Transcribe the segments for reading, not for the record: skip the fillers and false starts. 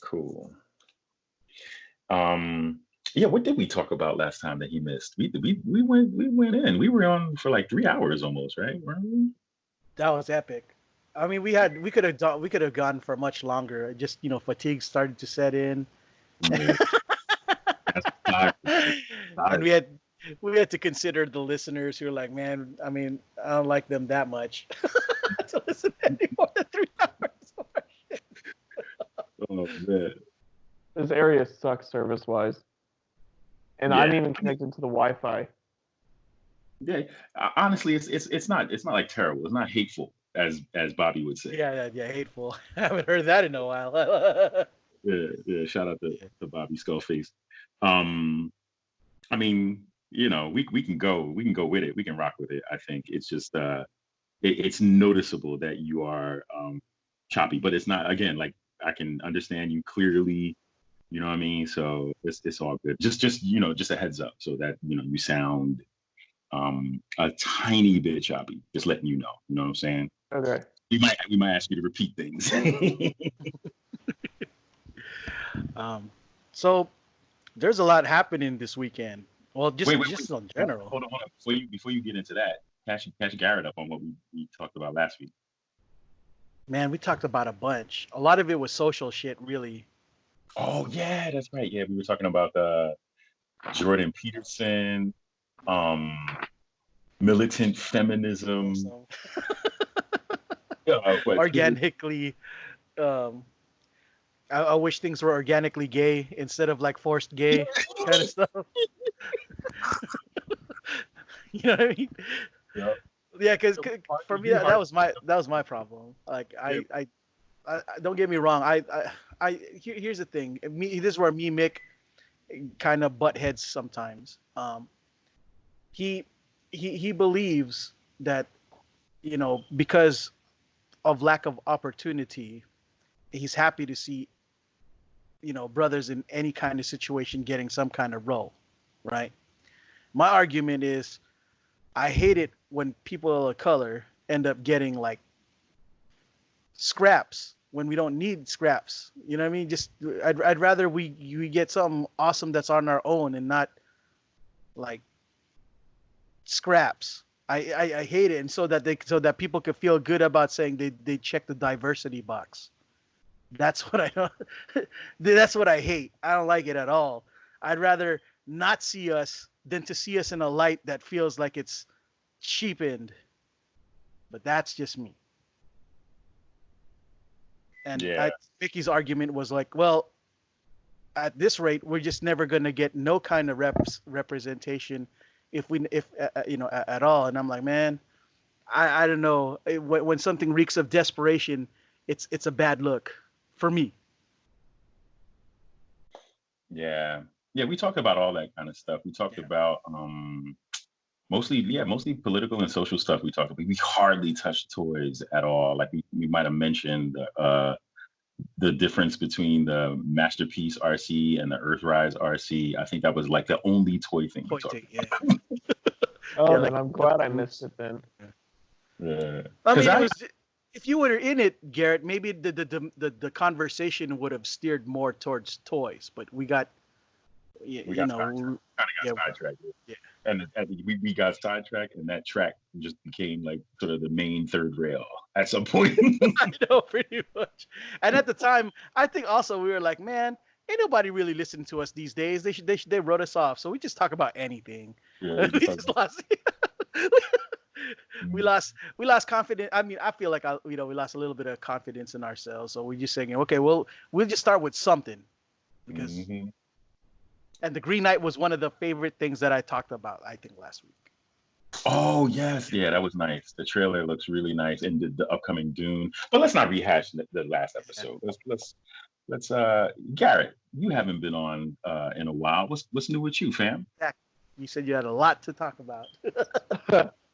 Cool. Um, yeah, what did we talk about last time that he missed? We went in. We were on for like 3 hours almost, right? Weren't we? That was epic. I mean, we could have gone for much longer. Just fatigue started to set in, Yeah, that's tired. and Tired. we had to consider the listeners who are like, man, I mean, I don't like them that much to listen any more than 3 hours. Oh man. This area sucks service-wise, and I'm Yeah. even connected to the Wi-Fi. Yeah. Honestly, it's not like terrible. It's not hateful as Bobby would say. Yeah, hateful. I haven't heard that in a while. Yeah, yeah. Shout out to Bobby Skullface. Um, I mean, we can go with it. We can rock with it. I think it's just it's noticeable that you are choppy, but it's not, again, like, I can understand you clearly. You know what I mean? So it's all good. Just a heads up so that you sound a tiny bit choppy. Just letting you know. You know what I'm saying? Okay. We might ask you to repeat things. So there's a lot happening this weekend. Well, Wait, just in general. hold on. Before you get into that, catch Garrett up on what we talked about last week. Man, we talked about a bunch. A lot of it was social shit, really. Oh yeah, that's right. Yeah, we were talking about Jordan Peterson, um, militant feminism. So, What? organically, um, I wish things were organically gay instead of like forced gay kind of stuff. You know what I mean? Yeah. Yeah, because for me that was my problem. Like Yeah. I don't get me wrong. Here's the thing. This is where me Mick kind of butt heads sometimes. He believes that because of lack of opportunity, he's happy to see brothers in any kind of situation getting some kind of role, right? My argument is I hate it when people of color end up getting like scraps when we don't need scraps. You know what I mean? Just I'd rather we get something awesome that's on our own and not like scraps. I hate it, and so that people could feel good about saying they check the diversity box. That's what I don't. That's what I hate. I don't like it at all. I'd rather not see us than to see us in a light that feels like it's cheapened. But that's just me. And Yeah. Vicky's argument was like, well, at this rate, we're just never going to get no kind of representation if at all. And I'm like, man, I don't know. When something reeks of desperation, it's a bad look for me. Yeah. Yeah, we talked about all that kind of stuff. We talked Yeah. about mostly political and social stuff. We hardly touched toys at all. Like we might have mentioned the difference between the Masterpiece RC and the Earthrise RC. I think that was like the only toy thing we talked Yeah. Oh, Yeah, then like I'm glad I the missed it then. about. Yeah. I Because mean, it was if you were in it, Garrett, maybe the conversation would have steered more towards toys, but we got we got sidetracked. Kind of yeah, got sidetracked. yeah. And we got sidetracked, and that track just became like sort of the main third rail at some point. I know pretty much. And at the time, I think also we were like, man, ain't nobody really listening to us these days. They wrote us off, so we just talk about anything. Yeah, We just lost. we lost confidence. I mean, I feel like we lost a little bit of confidence in ourselves. So we're just saying, okay, well, we'll just start with something because. Mhm. And the Green Knight was one of the favorite things that I talked about, I think, last week. Oh yes, yeah, that was nice. The trailer looks really nice, and the upcoming Dune. But let's not rehash the last episode. Let's Garrett, you haven't been on in a while. What's new with you, fam? You said you had a lot to talk about.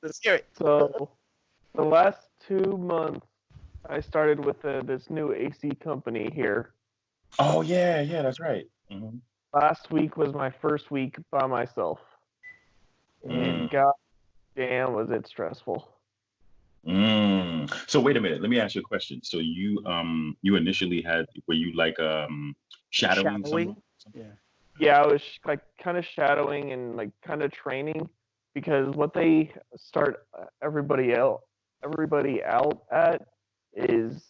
Let's hear it. So, the last 2 months, I started with this new AC company here. Oh yeah, that's right. Last week was my first week by myself. And god damn was it stressful. So wait a minute. Let me ask you a question. So you initially were you like shadowing someone? Shadowing. Yeah. Yeah, I was like kind of shadowing and like kind of training, because what they start everybody out at is,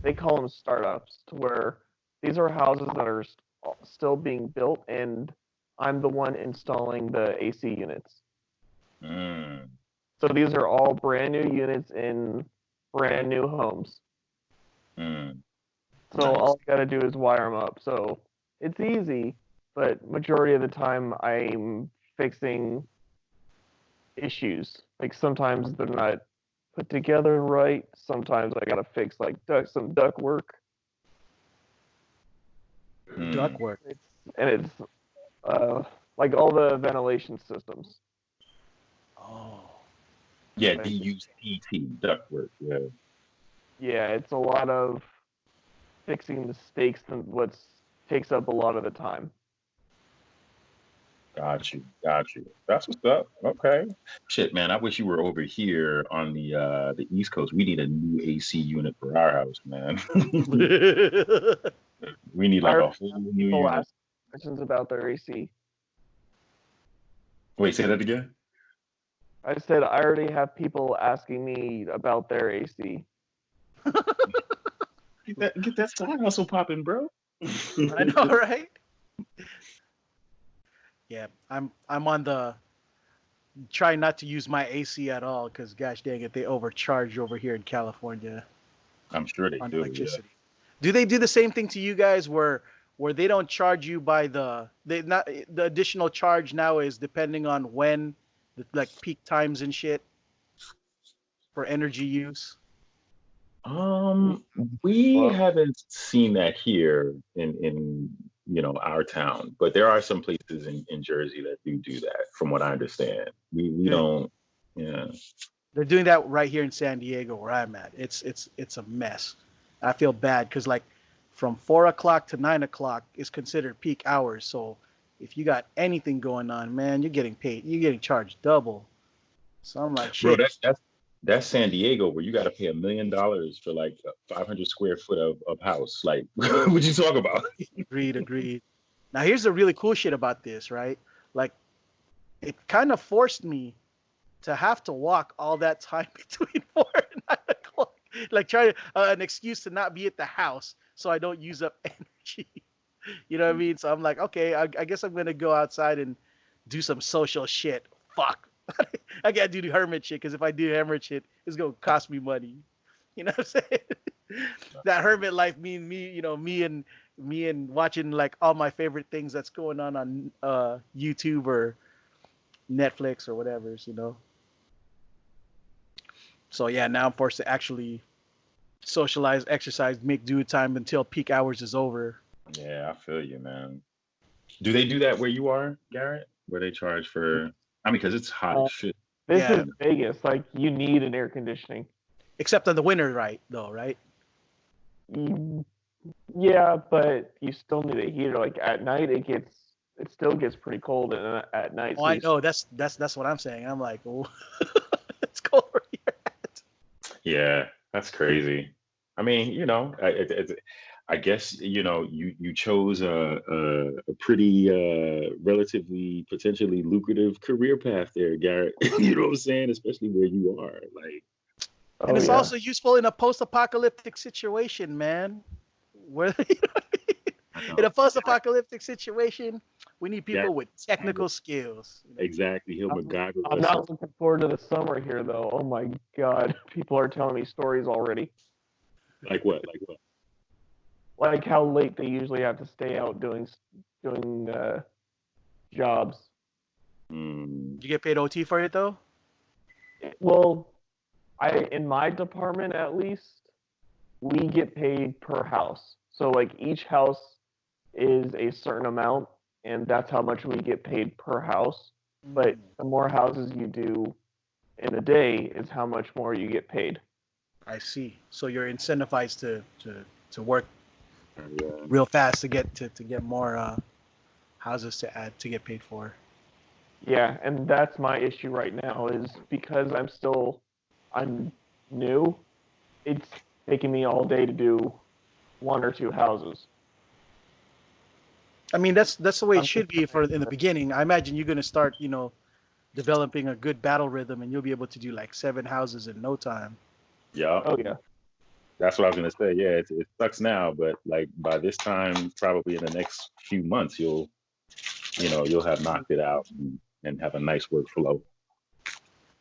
they call them startups, to where these are houses that are still being built, and I'm the one installing the AC units. Mm, So these are all brand new units in brand new homes. mm, So nice. all I gotta do is wire them up. So it's easy, but majority of the time I'm fixing issues. Like sometimes they're not put together right. Sometimes I gotta fix like some duct work. Mm. Duck work. It's like all the ventilation systems. Oh. Yeah, Like, DUCT, ductwork. Yeah, yeah, it's a lot of fixing mistakes and what takes up a lot of the time. got you. That's what's up. Okay. Shit, man, I wish you were over here on the East Coast. We need a new AC unit for our house, man. We need I like a already whole have new people unit. ask questions about their AC. Wait, say that again. I said I already have people asking me about their AC. Get that side hustle popping, bro. I know, right? Yeah, I'm on the try not to use my AC at all because gosh dang it, they overcharge over here in California I'm sure they on do. Yeah. electricity. Do they do the same thing to you guys where they don't charge you by the additional charge now is depending on when like peak times and shit for energy use? Um, we Well, haven't seen that here in our town, but there are some places in Jersey that do that, from what I understand. We They're, don't. Yeah. they're doing that right here in San Diego where I'm at. It's a mess. I feel bad because like from 4 o'clock to 9 o'clock is considered peak hours. So if you got anything going on, man, you're getting paid. You're getting charged double. So I'm like, Bro, shit. that's San Diego where you got to pay $1 million for like a 500 square foot of house. Like, what you talk about? Agreed, agreed. Now here's the really cool shit about this, right? Like it kind of forced me to have to walk all that time between 4 and 9 o'clock, like try an excuse to not be at the house so I don't use up energy. You know what I mean? So I'm like, okay, I guess I'm gonna go outside and do some social shit. Fuck, I gotta do the hermit shit because if I do hermit shit, it's gonna cost me money. You know what I'm saying? That hermit life, me, me and watching like all my favorite things that's going on YouTube or Netflix or whatever, you know. So yeah, now I'm forced to actually socialize, exercise, make due time until peak hours is over. Yeah, I feel you, man. Do they do that where you are, Garrett? Where they charge for? I mean, because it's hot uh, as shit. this Yeah, is Vegas. Like you need an air conditioning. except in the winter, right? Though, right? Mm, yeah, but you still need a heater. Like at night, it still gets pretty cold at night. Oh, So I you know. That's what I'm saying. I'm like, oh, it's cold over here. Yeah, that's crazy. I mean, I guess you chose a pretty relatively potentially lucrative career path there, Garrett. You know what I'm saying? Especially where you are. Like, And oh it's yeah. also useful in a post-apocalyptic situation, man. Where I in a know. post-apocalyptic situation, we need Garrett, people with technical skills. You know? exactly. He'll I'm, MacGyver I'm us. not looking forward to the summer here though. Oh my God, people are telling me stories already. Like what? Like what? Like how late they usually have to stay out doing jobs. Mm, Did you get paid OT for it though? Well, I in my department at least, we get paid per house. So like each house is a certain amount, and that's how much we get paid per house. But Mm, the more houses you do in a day is how much more you get paid. I see. So you're incentivized to work yeah. real fast to get more houses to add to get paid for. Yeah, and that's my issue right now is because I'm new, it's taking me all day to do 1 or 2 houses. I mean, that's the way it should be for in the beginning. I imagine you're gonna start, developing a good battle rhythm, and you'll be able to do like 7 houses in no time. Yeah, Oh yeah. that's what I was gonna say. Yeah, it sucks now, but like by this time, probably in the next few months, you'll have knocked it out and have a nice workflow.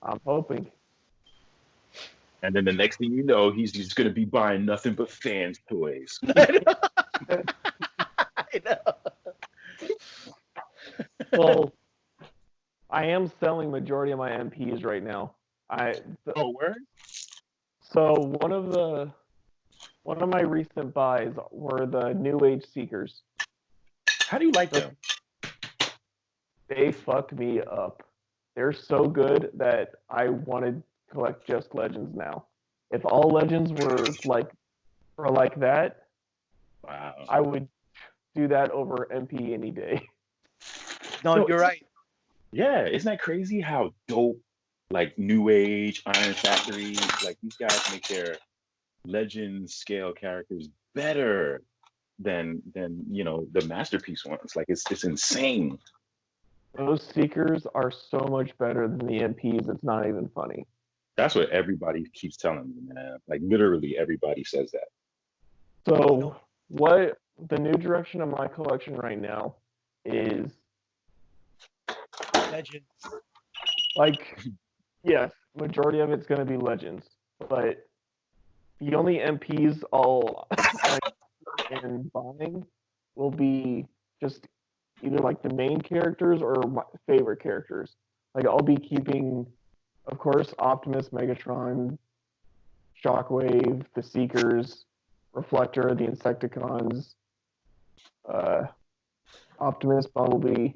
I'm hoping. And then the next thing you know, he's just gonna be buying nothing but fans toys. I know. Well, I am selling majority of my MPs right now. Oh, word? So one of my recent buys were the New Age Seekers. How do you like them? They fucked me up. They're so good that I want to collect just Legends now. If all Legends were like that, Wow. I would do that over MP any day. No, So you're right. Yeah, isn't that crazy how dope like New Age, Iron Factory, like these guys make their legend scale characters better than the masterpiece ones. Like it's insane. Those Seekers are so much better than the MPs. It's not even funny. That's what everybody keeps telling me, man. Like literally everybody says that. So what the new direction of my collection right now is Legend. like, yes, majority of it's going to be Legends, but the only MPs I'll in buying will be just either like the main characters or my favorite characters. Like I'll be keeping, of course, Optimus, Megatron, Shockwave, the Seekers, Reflector, the Insecticons, Optimus, Bumblebee.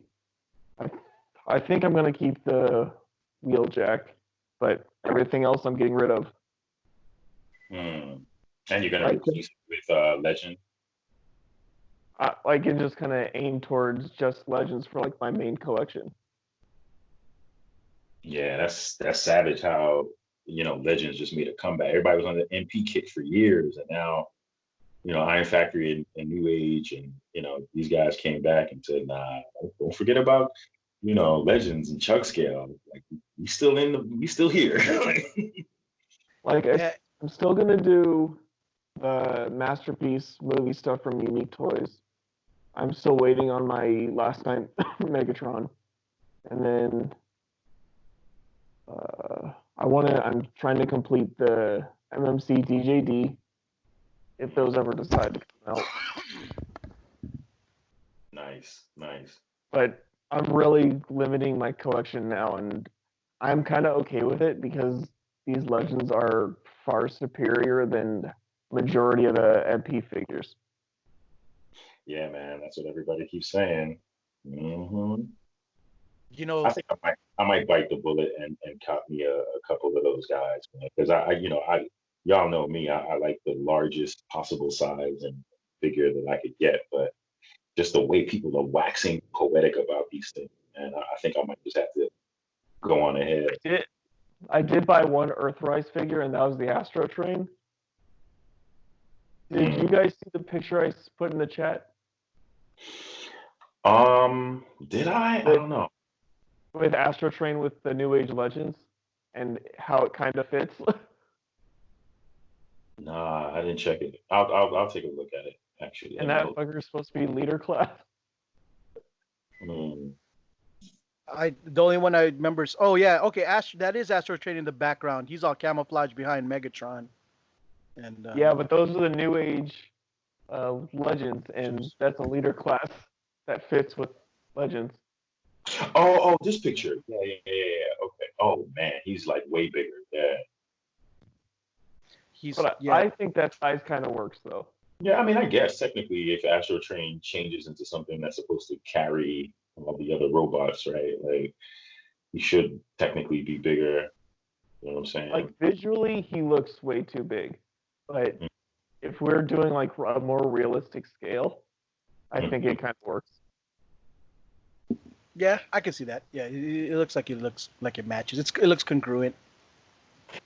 I think I'm gonna keep the Wheeljack, but everything else I'm getting rid of. And you're gonna I replace it with Legend. I can just kind of aim towards just Legends for like my main collection. Yeah, that's savage how Legends just made a comeback. Everybody was on the MP kick for years, and now Iron Factory and New Age, and these guys came back and said, "Nah, don't forget about Legends and Chug Scale. Like we still here." Like Yeah, I'm still gonna do the masterpiece movie stuff from Unique Toys. I'm still waiting on my last night Megatron, and then I'm trying to complete the MMC DJD if those ever decide to come out. Nice, nice. But I'm really limiting my collection now, and I'm kind of okay with it because these Legends are far superior than majority of the MP figures. Yeah, man, that's what everybody keeps saying. hmm you I know, think I might bite the bullet and cop me a couple of those guys, man. Because I y'all know me, I like the largest possible size and figure that I could get, but just the way people are waxing poetic about these things, and I think I might just have to go on ahead. I did buy one Earthrise figure, and that was the Astro Train. Did you guys see the picture I put in the chat? Did I? I don't know. With Astro Train with the New Age Legends and how it kind of fits. Nah, I didn't check it. I'll take a look at it actually. And that fucker is supposed to be leader class. Mm. the only one I remember is okay, that is Astro Train in the background. He's all camouflaged behind Megatron. And Yeah, but those are the New Age Legends, and that's a leader class that fits with Legends. Oh, this picture. Yeah. Okay. Oh man, he's like way bigger. Yeah. I think that size kind of works though. Yeah, I mean, I guess technically, if Astro Train changes into something that's supposed to carry all the other robots, right? Like, he should technically be bigger. You know what I'm saying? Like visually, he looks way too big, but if we're doing like a more realistic scale, I think it kind of works. Yeah, I can see that. Yeah, it looks like it matches. It looks congruent.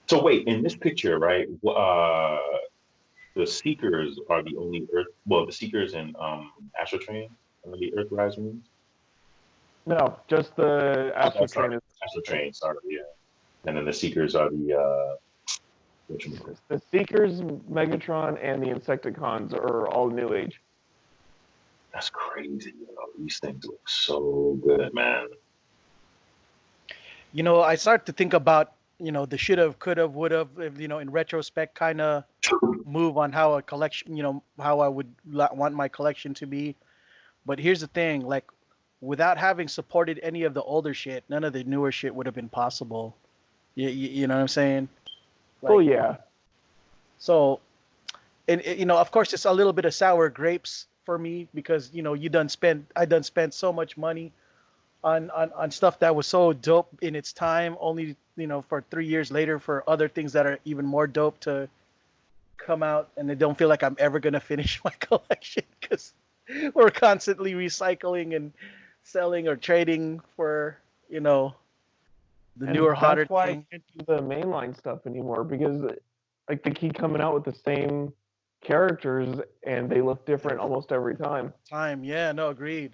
So wait, in this picture, right? The Seekers are the only Earth. Well, the Seekers and Astro Train are the Earthrise moons. No, just the Astro Sorry, Train is Astro Train. Sorry, yeah. And then the Seekers are the which one? the Seekers, Megatron, and the Insecticons are all New Age. That's crazy. These things look so good, man. I start to think about, the should have, could have, would have, in retrospect, kind of move on how a collection, how I would want my collection to be. But here's the thing, like, without having supported any of the older shit, none of the newer shit would have been possible. You know what I'm saying? Like, Oh yeah. So, and of course, it's a little bit of sour grapes for me because I done spent so much money on stuff that was so dope in its time, only for 3 years later for other things that are even more dope to come out, and I don't feel like I'm ever gonna finish my collection because we're constantly recycling and selling or trading for the And newer, hotter that's why thing. I can't do the mainline stuff anymore because like they keep coming out with the same characters and they look different almost every time. Yeah, no, agreed.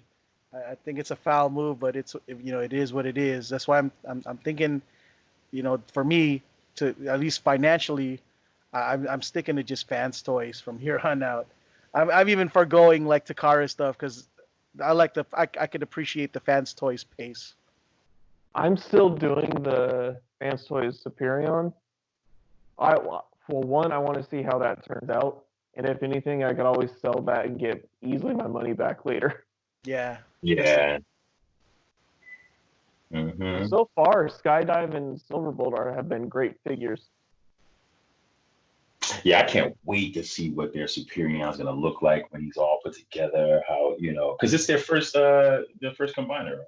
I think it's a foul move, but it is what it is. That's why I'm thinking, for me to at least financially, I'm sticking to just fans toys from here on out. I'm even foregoing like Takara stuff because I could appreciate the fans toys pace. I'm still doing the Fans Toys Superion. For one, I want to see how that turns out, and if anything, I could always sell that and get easily my money back later. Yeah. Yeah. Mm-hmm. So far, Skydive and Silverbolt have been great figures. Yeah, I can't wait to see what their Superion is gonna look like when he's all put together. How because it's their first combiner. Right?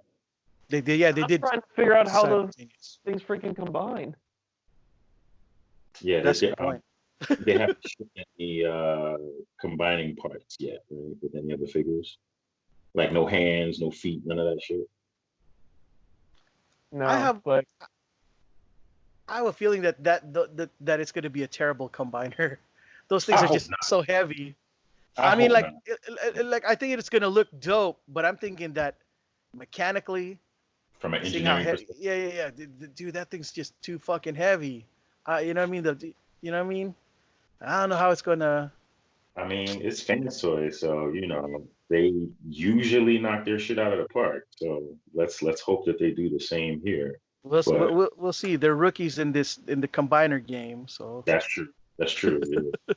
They did. Yeah, they I'm did. trying to figure out how those simultaneous. things freaking combine. Yeah, That's the point. they haven't shipped any combining parts yet, right? With any other figures, like no hands, no feet, none of that shit. No, I have a feeling that it's going to be a terrible combiner. Those things I are hope just not. so heavy. I mean, hope like, not. like I think it's going to look dope, but I'm thinking that mechanically, From an seeing how engineering heavy, perspective. yeah, dude, that thing's just too fucking heavy. You know what I mean? You know what I mean? I don't know how it's gonna. I mean, it's fans toys, so they usually knock their shit out of the park. So let's hope that they do the same here. But We'll see. They're rookies in the combiner game, so that's true. That's true. Yeah.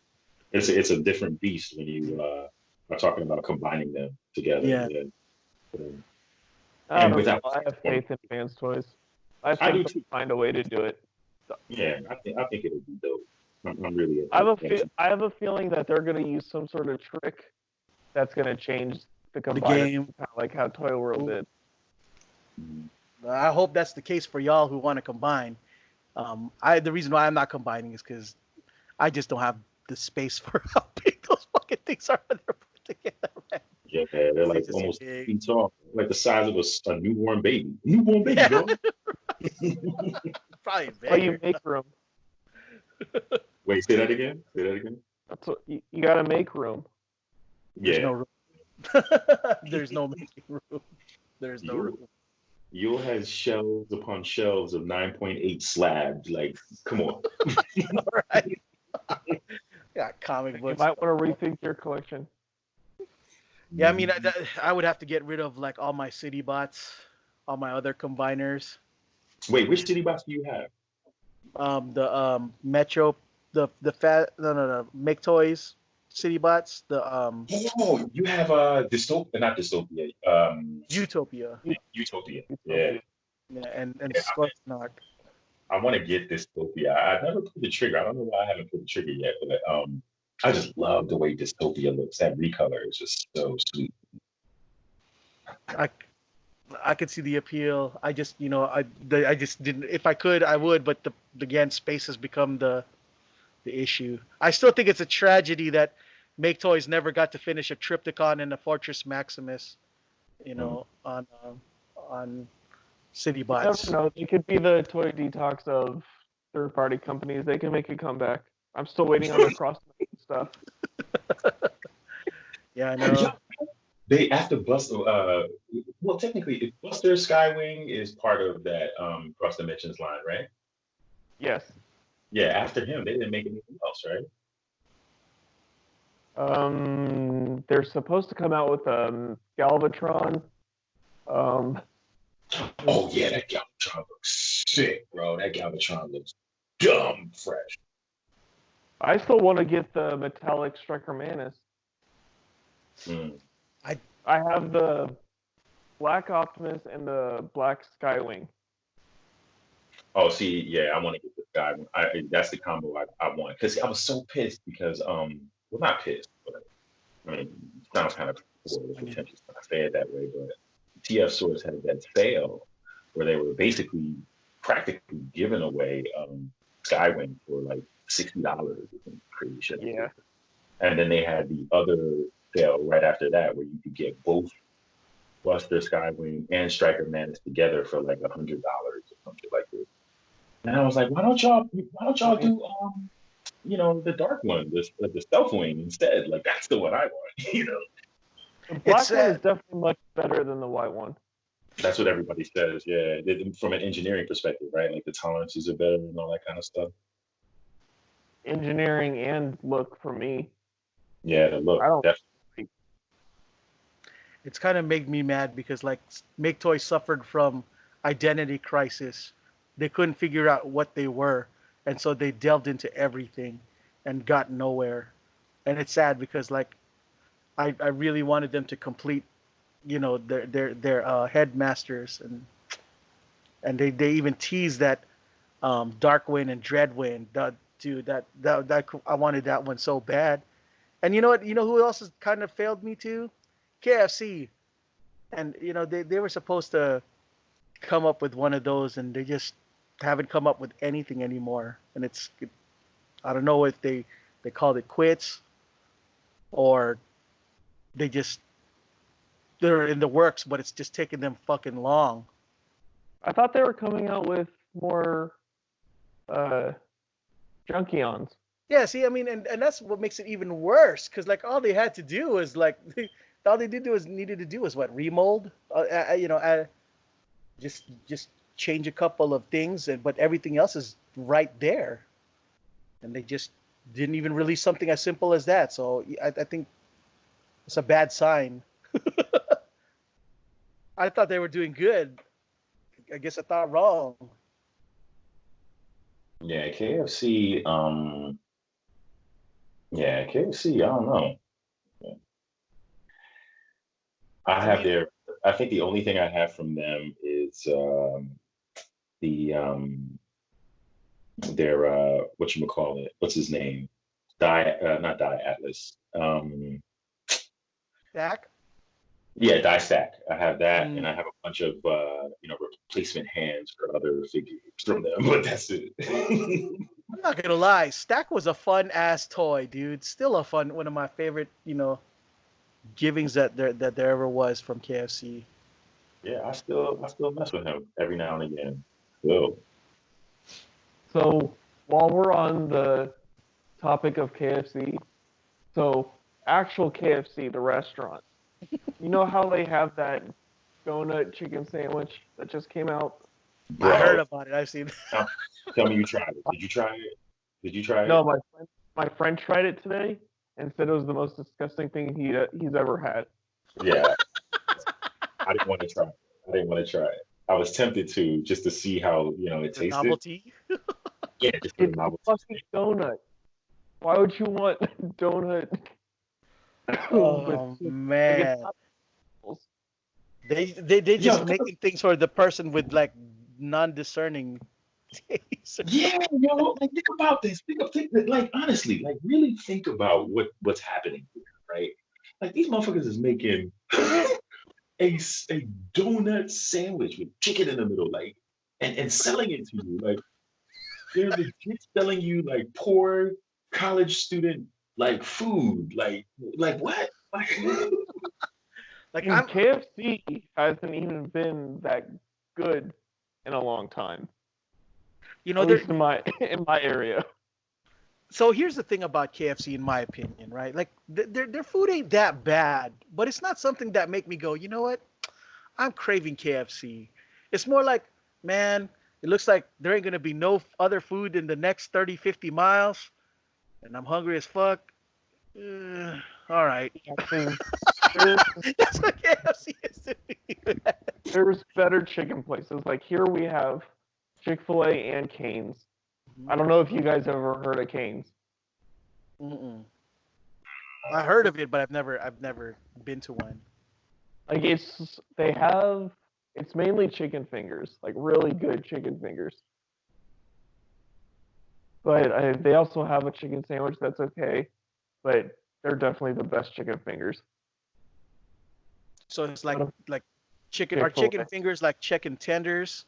It's a different beast when you are talking about combining them together. yeah. Yeah. I And don't know. without, I have faith in Fans Toys. I I think do they'll too. find a way to do it. Yeah, I think it'll be dope. I'm really I have a feeling that they're going to use some sort of trick that's going to change the The combiner, game. like how Toy World did. I hope that's the case for y'all who want to combine. The reason why I'm not combining is because I just don't have the space for how big those fucking things are when they're put together, man. Yeah, they're like These are almost big. feet tall, like the size of a newborn baby. Newborn baby, Yeah. bro. Probably Why you bigger. make room? Wait, say that again. Say that again. That's what you got to make room. There's Yeah, no room. There's no making room. There's no room. you'll have shelves upon shelves of 9.8 slabs. Like, come on. All right. Yeah, comic You books. might want to rethink your collection. Yeah, I mean, I would have to get rid of like all my city bots, all my other combiners. Wait, which city box do you have? The Metro, the fat no Make Toys city bots, the Oh, you have dystopia, not dystopia. Utopia, Utopia. Yeah, yeah, and yeah. Scorponok. I want to get dystopia. I've never pulled the trigger. I don't know why I haven't pulled the trigger yet, but I just love the way dystopia looks. That recolor is just so sweet. I could see the appeal. I just I just didn't. If I could, I would, but again, space has become the issue. I still think it's a tragedy that Make Toys never got to finish a Triptychon and a Fortress Maximus, on City You Bots. never know. They could be the Toy Detox of third-party companies, they can make a comeback. I'm still waiting on their cross stuff. Yeah, I know. They after Buster, well, technically, Buster Skywing is part of that Cross Dimensions line, right? Yes. Yeah, after him, they didn't make anything else, right? They're supposed to come out with Galvatron. Oh yeah, that Galvatron looks sick, bro. That Galvatron looks dumb fresh. I still want to get the metallic Striker Manus. Mm. I have the Black Optimus and the Black Skywing. Oh, see, yeah, I want to get this guy. That's the combo I want because I was so pissed because well, not pissed, but I mean, it sounds kind of pretentious when I say it that way, but TF Source had that sale where they were basically practically giving away Skywing for like $60 or crazy shit. Yeah. And then they had the other sale right after that where you could get both Buster Skywing and Striker Manus together for like $100 or something like this. And I was like, why don't y'all do the dark one, the stealth wing instead? Like that's the one I want, you know. The black one is definitely much better than the white one. That's what everybody says, yeah. From an engineering perspective, right? Like the tolerances are better and all that kind of stuff. Engineering and look for me. Yeah, the look. Definitely. It's kind of made me mad because like Make Toys suffered from identity crisis. They couldn't figure out what they were, and so they delved into everything and got nowhere. And it's sad because like I really wanted them to complete, their headmasters, and they even teased that Darkwind and Dreadwind. That I wanted that one so bad. And you know what? You know who else has kind of failed me too? KFC. And they were supposed to come up with one of those, and they just haven't come up with anything anymore. And I don't know if they called it quits or they're in the works, but it's just taking them fucking long. I thought they were coming out with more Junkions. Yeah, see, I mean, and that's what makes it even worse, because like all they had to do was like all they needed to do was what, remold, just change a couple of things, but everything else is right there, and they just didn't even release something as simple as that. So I think it's a bad sign. I thought they were doing good. I guess I thought wrong. Yeah, KFC. KFC. I don't know. I think the only thing I have from them is their whatchamacallit. What's his name? Not Die Atlas. Stack? Yeah, Die Stack. I have that, and I have a bunch of replacement hands for other figures from them, but that's it. I'm not gonna lie, Stack was a fun ass toy, dude. Still one of my favorite, givings that there ever was from KFC. Yeah, I still mess with him every now and again. So while we're on the topic of KFC, so actual KFC, the restaurant, you know how they have that donut chicken sandwich that just came out? Bro, I heard about it. I've seen it. Tell me you tried it. Did you try it? No, my friend tried it today and said it was the most disgusting thing he's ever had. Yeah. I didn't want to try it. I was tempted to just to see how it tasted. Novelty. Yeah, just the It's a novelty. fucking donut. Why would you want donut? Oh man. They just making things for the person with like non-discerning taste. Yeah, like think about this. Like honestly, like really think about what's happening here, right? Like these motherfuckers is making a donut sandwich with chicken in the middle, like, and selling it to you. Like they're legit selling you like poor college student like food. Like what? Like KFC hasn't even been that good in a long time. You know, At there. least in my in my area. So here's the thing about KFC, in my opinion, right? Like their food ain't that bad, but it's not something that make me go, you know what? I'm craving KFC. It's more like, man, it looks like there ain't gonna be no other food in the next 30, 50 miles, and I'm hungry as fuck. All right. Yeah, same. There's That's what KFC is to me. there's better chicken places. Like here we have Chick-fil-A and Cane's. I don't know if you guys ever heard of Cane's. Mm-mm. I heard of it, but I've never been to one. Like it's mainly chicken fingers, like really good chicken fingers. But they also have a chicken sandwich that's okay, but they're definitely the best chicken fingers. So it's Out of like chicken. Are chicken Chick-fil-A. fingers like chicken tenders?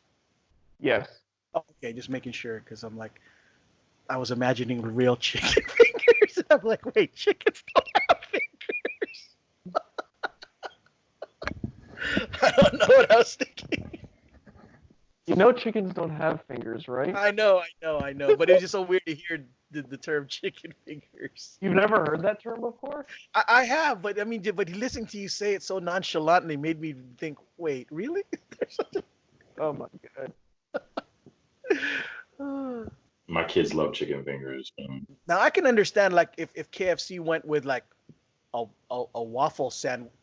Yes. Oh, okay, just making sure because I'm like, I was imagining real chicken fingers, and I'm like, wait, chickens don't have fingers. I don't know what I was thinking. You know chickens don't have fingers, right? I know, but it was just so weird to hear the term chicken fingers. You've never heard that term before? I have, but I mean, but listening to you say it so nonchalantly made me think, wait, really? Oh my god. My kids love chicken fingers. Now I can understand like if KFC went with like a waffle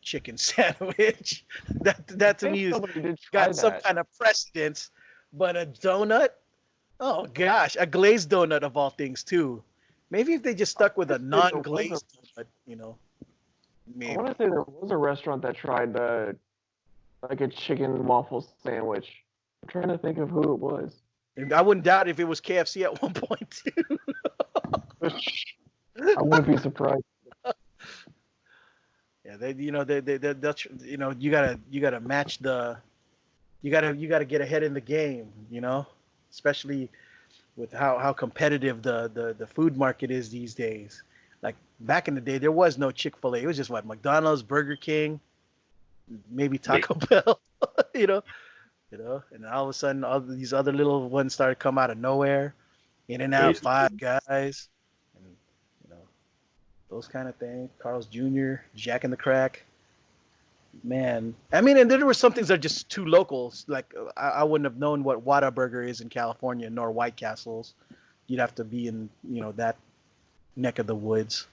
chicken sandwich, that to me is Somebody did try got some that. kind of precedence. But a donut, oh gosh, a glazed donut of all things too. Maybe if they just stuck with a non-glazed donut, you know. I Maybe. want to say there was a restaurant that tried like a chicken waffle sandwich. I'm trying to think of who it was. And I wouldn't doubt if it was KFC at one point too. I wouldn't be surprised. Yeah, that's you know, you gotta match the, you gotta get ahead in the game, you know, especially with how competitive the food market is these days. Like back in the day, there was no Chick-fil-A. It was just what, McDonald's, Burger King, maybe Taco Bell, you know, and all of a sudden all these other little ones started to come out of nowhere. In-N-Out, Five Guys, and you know, those kind of things. Carl's Jr., Jack in the Crack. Man, I mean, and there were some things that are just too local. Like I wouldn't have known what Whataburger is in California, nor White Castles. You'd have to be in, you know, that neck of the woods.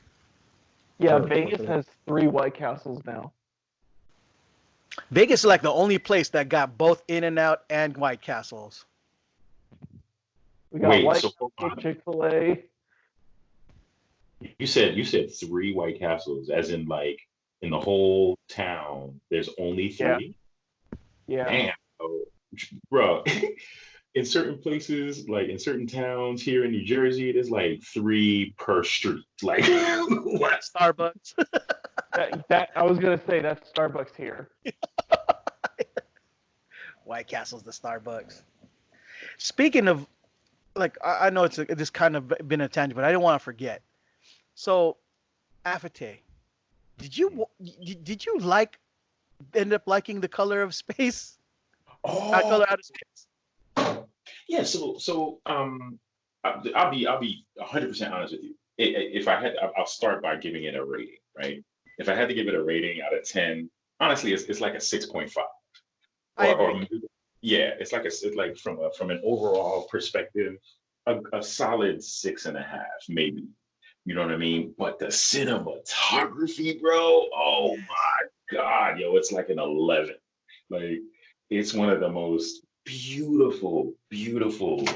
Yeah, For Vegas the- has 3 White Castles now. Vegas is like the only place that got both In-N-Out and White Castles. We got Wait, White so hold Castle, on. Chick-fil-A. You said 3 White Castles, as in like in the whole town. There's only 3. Yeah. Damn, oh, bro. In certain places, like in certain towns here in New Jersey, there's like 3 per street. Like what? Starbucks. That I was gonna say that's Starbucks here. White Castle's the Starbucks. Speaking of, like, I know this kind of been a tangent, but I didn't want to forget. So, Afotey, did you end up liking the color of space? Color out of space. Yeah. I'll be 100% honest with you. If I had, I'll start by giving it a rating, right? If I had to give it a rating out of 10, honestly, it's like a 6.5. Or yeah, it's like from an overall perspective, a solid 6.5, maybe. You know what I mean? But the cinematography, bro, oh my God, yo, it's like an 11. Like it's one of the most beautiful,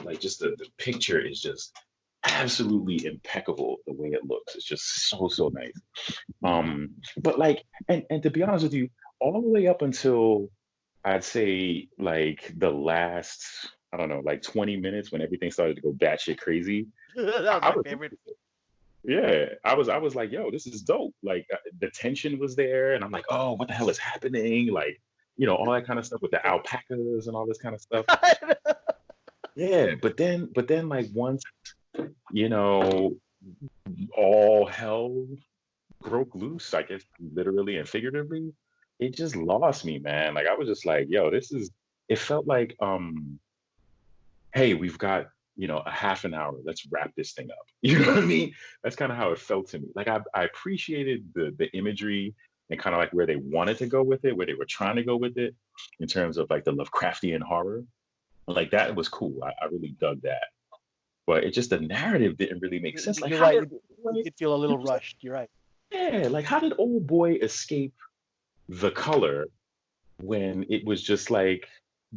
like just the picture is just absolutely impeccable the way it looks. It's just so nice. But like, and to be honest with you, all the way up until I'd say like the last, I don't know, like 20 minutes when everything started to go batshit crazy. That I was my was- favorite. Yeah, I was like, yo, this is dope. Like the tension was there, and I'm like, oh, what the hell is happening? Like, you know, all that kind of stuff with the alpacas and all this kind of stuff. Yeah, but then like once, you know, all hell broke loose, I guess literally and figuratively, it just lost me, man. Like I was just like, yo, it felt like hey, we've got a half an hour. Let's wrap this thing up. You know what I mean? That's kind of how it felt to me. Like I appreciated the imagery and kind of like where they wanted to go with it, where they were trying to go with it in terms of like the Lovecraftian horror. Like that was cool. I really dug that. But it just the narrative didn't really make sense. Like You're how right. did You could feel a little rushed. You're right. yeah, like how did old boy escape the color when it was just like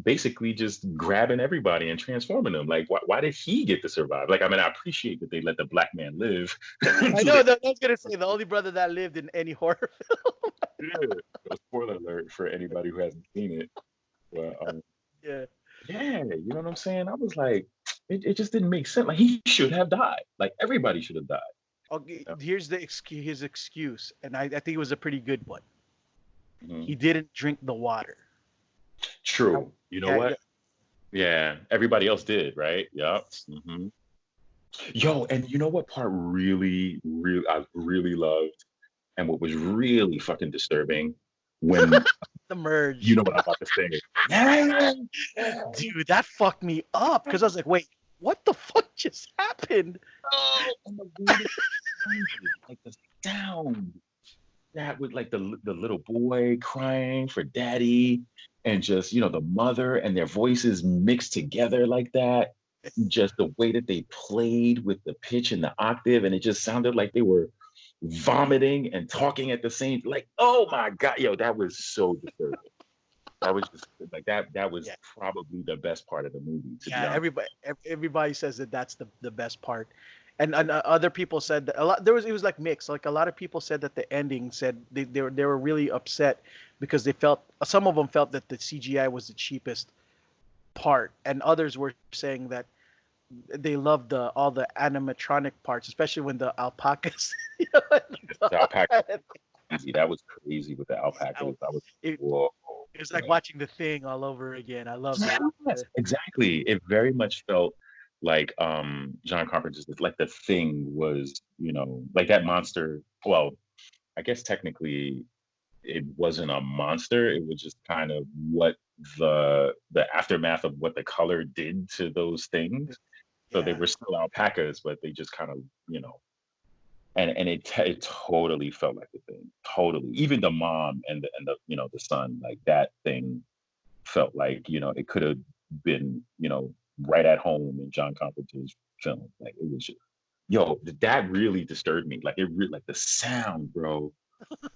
basically just grabbing everybody and transforming them? Like why did he get to survive? Like I mean, I appreciate that they let the black man live. I So know. I was gonna say the only brother that lived in any horror film. yeah, so spoiler alert for anybody who hasn't seen it. But Yeah. yeah, you know what I'm saying? I was like, it just didn't make sense. Like he should have died. Like everybody should have died. Okay. Yeah. Here's his excuse, and I think it was a pretty good one. Mhm. He didn't drink the water. True. You know Yeah, what? Yeah, everybody else did, right? Yep. Yo, and you know what part I really loved, and what was really fucking disturbing when The you merge. know what I'm about to say. Yeah. Dude, that fucked me up because I was like, wait, what the fuck just happened? And the weirdest sound, like the sound that with like the little boy crying for daddy, and just the mother and their voices mixed together like that. Just the way that they played with the pitch and the octave, and it just sounded like they were vomiting and talking at the same. Like, oh my god, yo, that was so disturbing. That was just like that was Yeah. probably the best part of the movie, to be Yeah, honest. everybody says that that's the best part, and other people said that a lot. It was like mixed. Like a lot of people said that the ending said they were really upset because they felt some of them felt that the CGI was the cheapest part, and others were saying that they loved all the animatronic parts, especially when the alpacas. The alpaca, that was crazy with the alpacas. I was it, whoa. it was like watching The Thing all over again. I loved it. Yes, exactly. It very much felt like John Carpenter's like the thing was, like that monster. Well, I guess technically it wasn't a monster. It was just kind of what the aftermath of what the color did to those things. So they Yeah. were still alpacas, but they just kind of, and it totally felt like the thing. Totally. Even the mom and the the son, like that thing felt like, it could have been, right at home in John Carpenter's film. Like it was just, yo, that really disturbed me. Like like the sound, bro.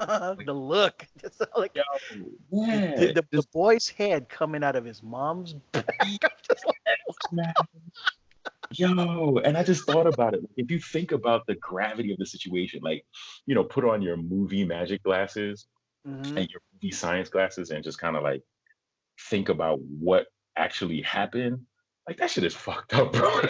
Like, The look, just like yo, yeah, the boy's head coming out of his mom's back. I'm just like, yo, and I just thought about it. Like, if you think about the gravity of the situation, like, put on your movie magic glasses mhm. and your movie science glasses and just kind of like think about what actually happened. Like that shit is fucked up, bro.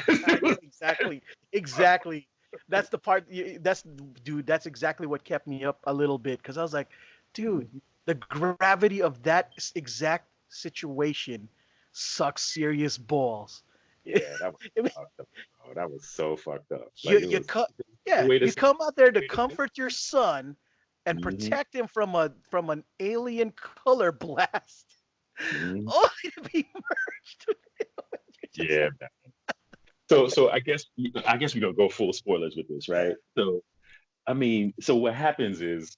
Exactly. That's the part. Dude. That's exactly what kept me up a little bit because I was like, dude, the gravity of that exact situation sucks serious balls. Yeah, that was I mean, fucked up. Bro. That was so fucked up. you Like it you was cut. the Yeah, way you this. come out there to comfort your son and Mhm, protect him from an alien color blast, mhm. only to be merged with him. You're just Yeah, man. So I guess we're gonna go full spoilers with this, like, right? So I mean, so what happens is,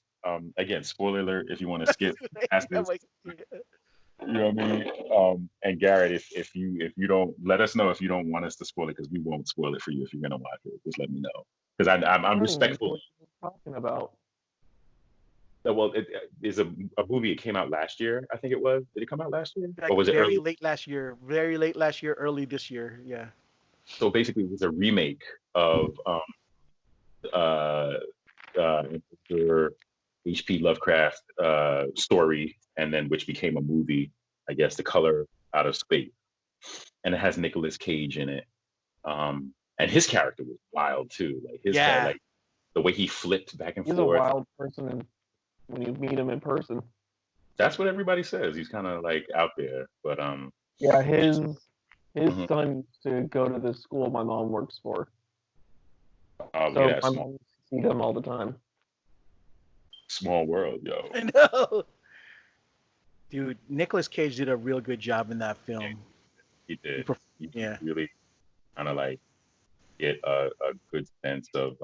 again, spoiler alert if you want to skip past I'm this, like, you know what I mean? And Garrett, if you don't let us know if you don't want us to spoil it, because we won't spoil it for you if you're gonna watch it. Just let me know, because I'm I don't even know respectful. what you're talking about. Well, it is a movie. It came out last year, I think it was. Did it come out last year, like or was it very early? late last year, very late last year, early this year. Yeah. So basically, it was a remake of uh, the H.P. Lovecraft story, and then which became a movie, I guess, The Color Out of Space, and it has Nicolas Cage in it. And his character was wild too. Like his character, Yeah. like the way he flipped back and He's a forth. wild person, and when you meet him in person, That's what everybody says. He's kind of like out there, but yeah, his mhm. son used to go to the school my mom works for, Oh so yeah, my mom used to see them all the time. small world, yo. I know. Dude, Nicolas Cage did a real good job in that film. He He did. perf- He yeah. really. kind of like get a good sense of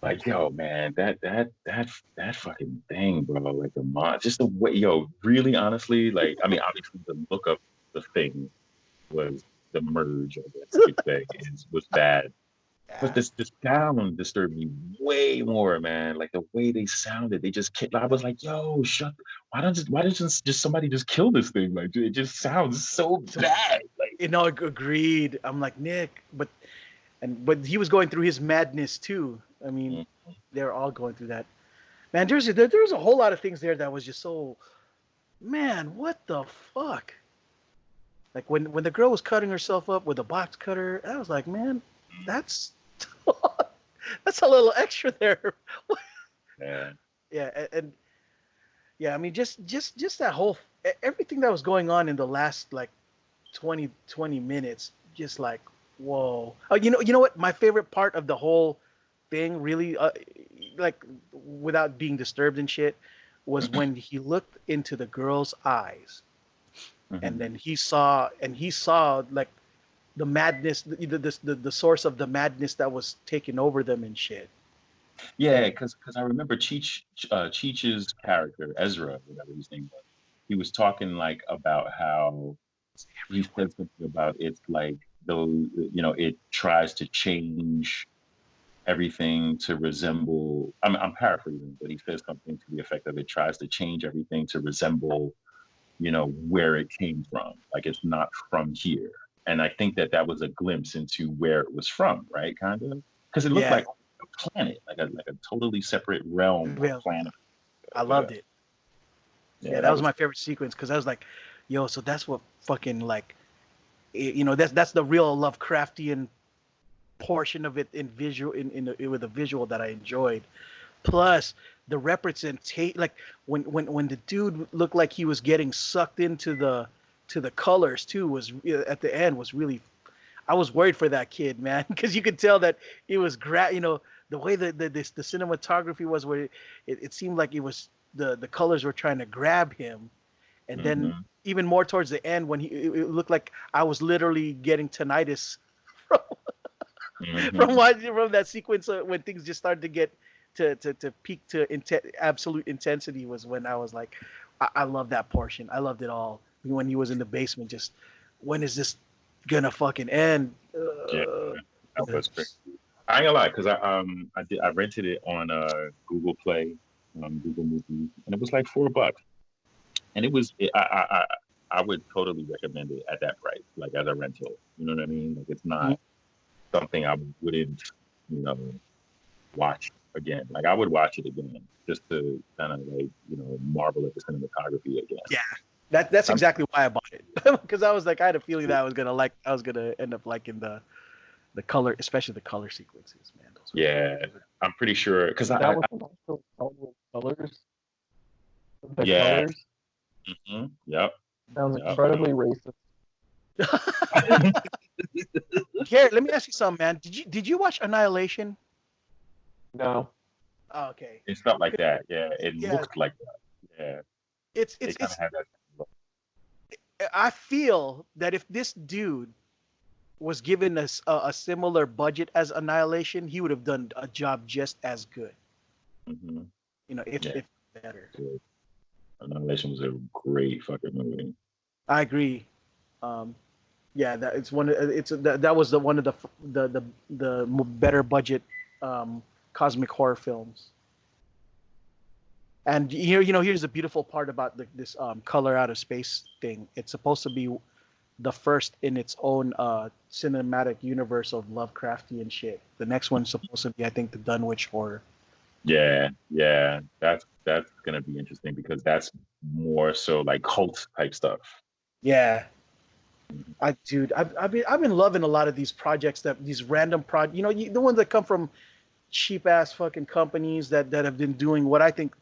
like, yo, man, that fucking thing, bro. Like the mod, just the way, yo, really, honestly, like, I mean, obviously, the look of the thing was the merge, I guess you could say, was bad. But Yeah. this sound disturbed me way more, man. Like the way they sounded, they just I was like, yo, why doesn't just somebody just kill this thing? Like, dude, it just sounds so So, bad. Like, agreed. I'm like Nick, but he was going through his madness too. I mean, mm, they're all going through that. Man, there's a whole lot of things there that was just so, man, what the fuck? Like when the girl was cutting herself up with a box cutter, I was like, man, that's that's a little extra there. yeah. Yeah, and yeah, I mean, just that whole everything that was going on in the last like 20 minutes, just like, whoa. Oh, you know what? My favorite part of the whole thing, really, like, without being disturbed and shit, was when he looked into the girl's eyes, and Mhm. then he saw like the madness, the source of the madness that was taking over them and shit. Yeah, And because I remember Cheech's character, Ezra, whatever his name was, he was talking like about how he said something about it's like though it tries to change everything to resemble. I'm paraphrasing, but he says something to the effect of it tries to change everything to resemble where it came from. Like it's not from here. And I think that was a glimpse into where it was from, right? Kind of because it looked yeah, like a planet, like a totally separate realm or well, planet. I Yeah, loved it. Yeah, yeah, that that was was. my favorite sequence because I was like, yo, so that's what fucking like, that's the real Lovecraftian portion of it in visual with a visual that I enjoyed. Plus the representation, like when the dude looked like he was getting sucked into the colors too, was at the end was really. I was worried for that kid, man, because you could tell that it was the way the cinematography was, where it seemed like it was the colors were trying to grab him, and then Hmm. even more towards the end when it looked like I was literally getting tinnitus from Hmm. from that sequence when things just started to get to peak to absolute intensity, was when I was like, I love that portion. I loved it all when he was in the basement. Just when is this gonna fucking end? Yeah, that was great. I ain't gonna lie, because I rented it on Google Play, Google Movies, and it was like $4, and I would totally recommend it at that price, like as a rental. You know what I mean? Like it's not something I wouldn't, you know, watch again. Like I would watch it again just to kind of like marvel at the cinematography again. Yeah, that's I'm, exactly why I bought it, because I was like, I had a feeling that I was gonna end up liking the color, especially the color sequences, man. yeah, I'm pretty sure because That was also colored with colors. The yeah, colors yep, sounds yep. incredibly racist. Garrett, let me ask you something, man. Did you watch Annihilation? No, Oh, okay. It's not like that. Yeah, it Yeah, looked like that. Yeah, it's it it's kind of it's. had that look. I feel that if this dude was given a similar budget as Annihilation, he would have done a job just as good. Hmm. Yeah, If better. good. Annihilation was a great fucking movie. I agree. Um, yeah, that it's one. That was the one of the better budget cosmic horror films. And here's the beautiful part about this color out of space thing. It's supposed to be the first in its own cinematic universe of Lovecraftian shit. The next one's supposed to be, I think, the Dunwich horror. Yeah, yeah, that's gonna be interesting because that's more so like cult type stuff. Yeah, Mhm. dude, I've been loving a lot of these projects, that these random the ones that come from cheap ass fucking companies that have been doing what I think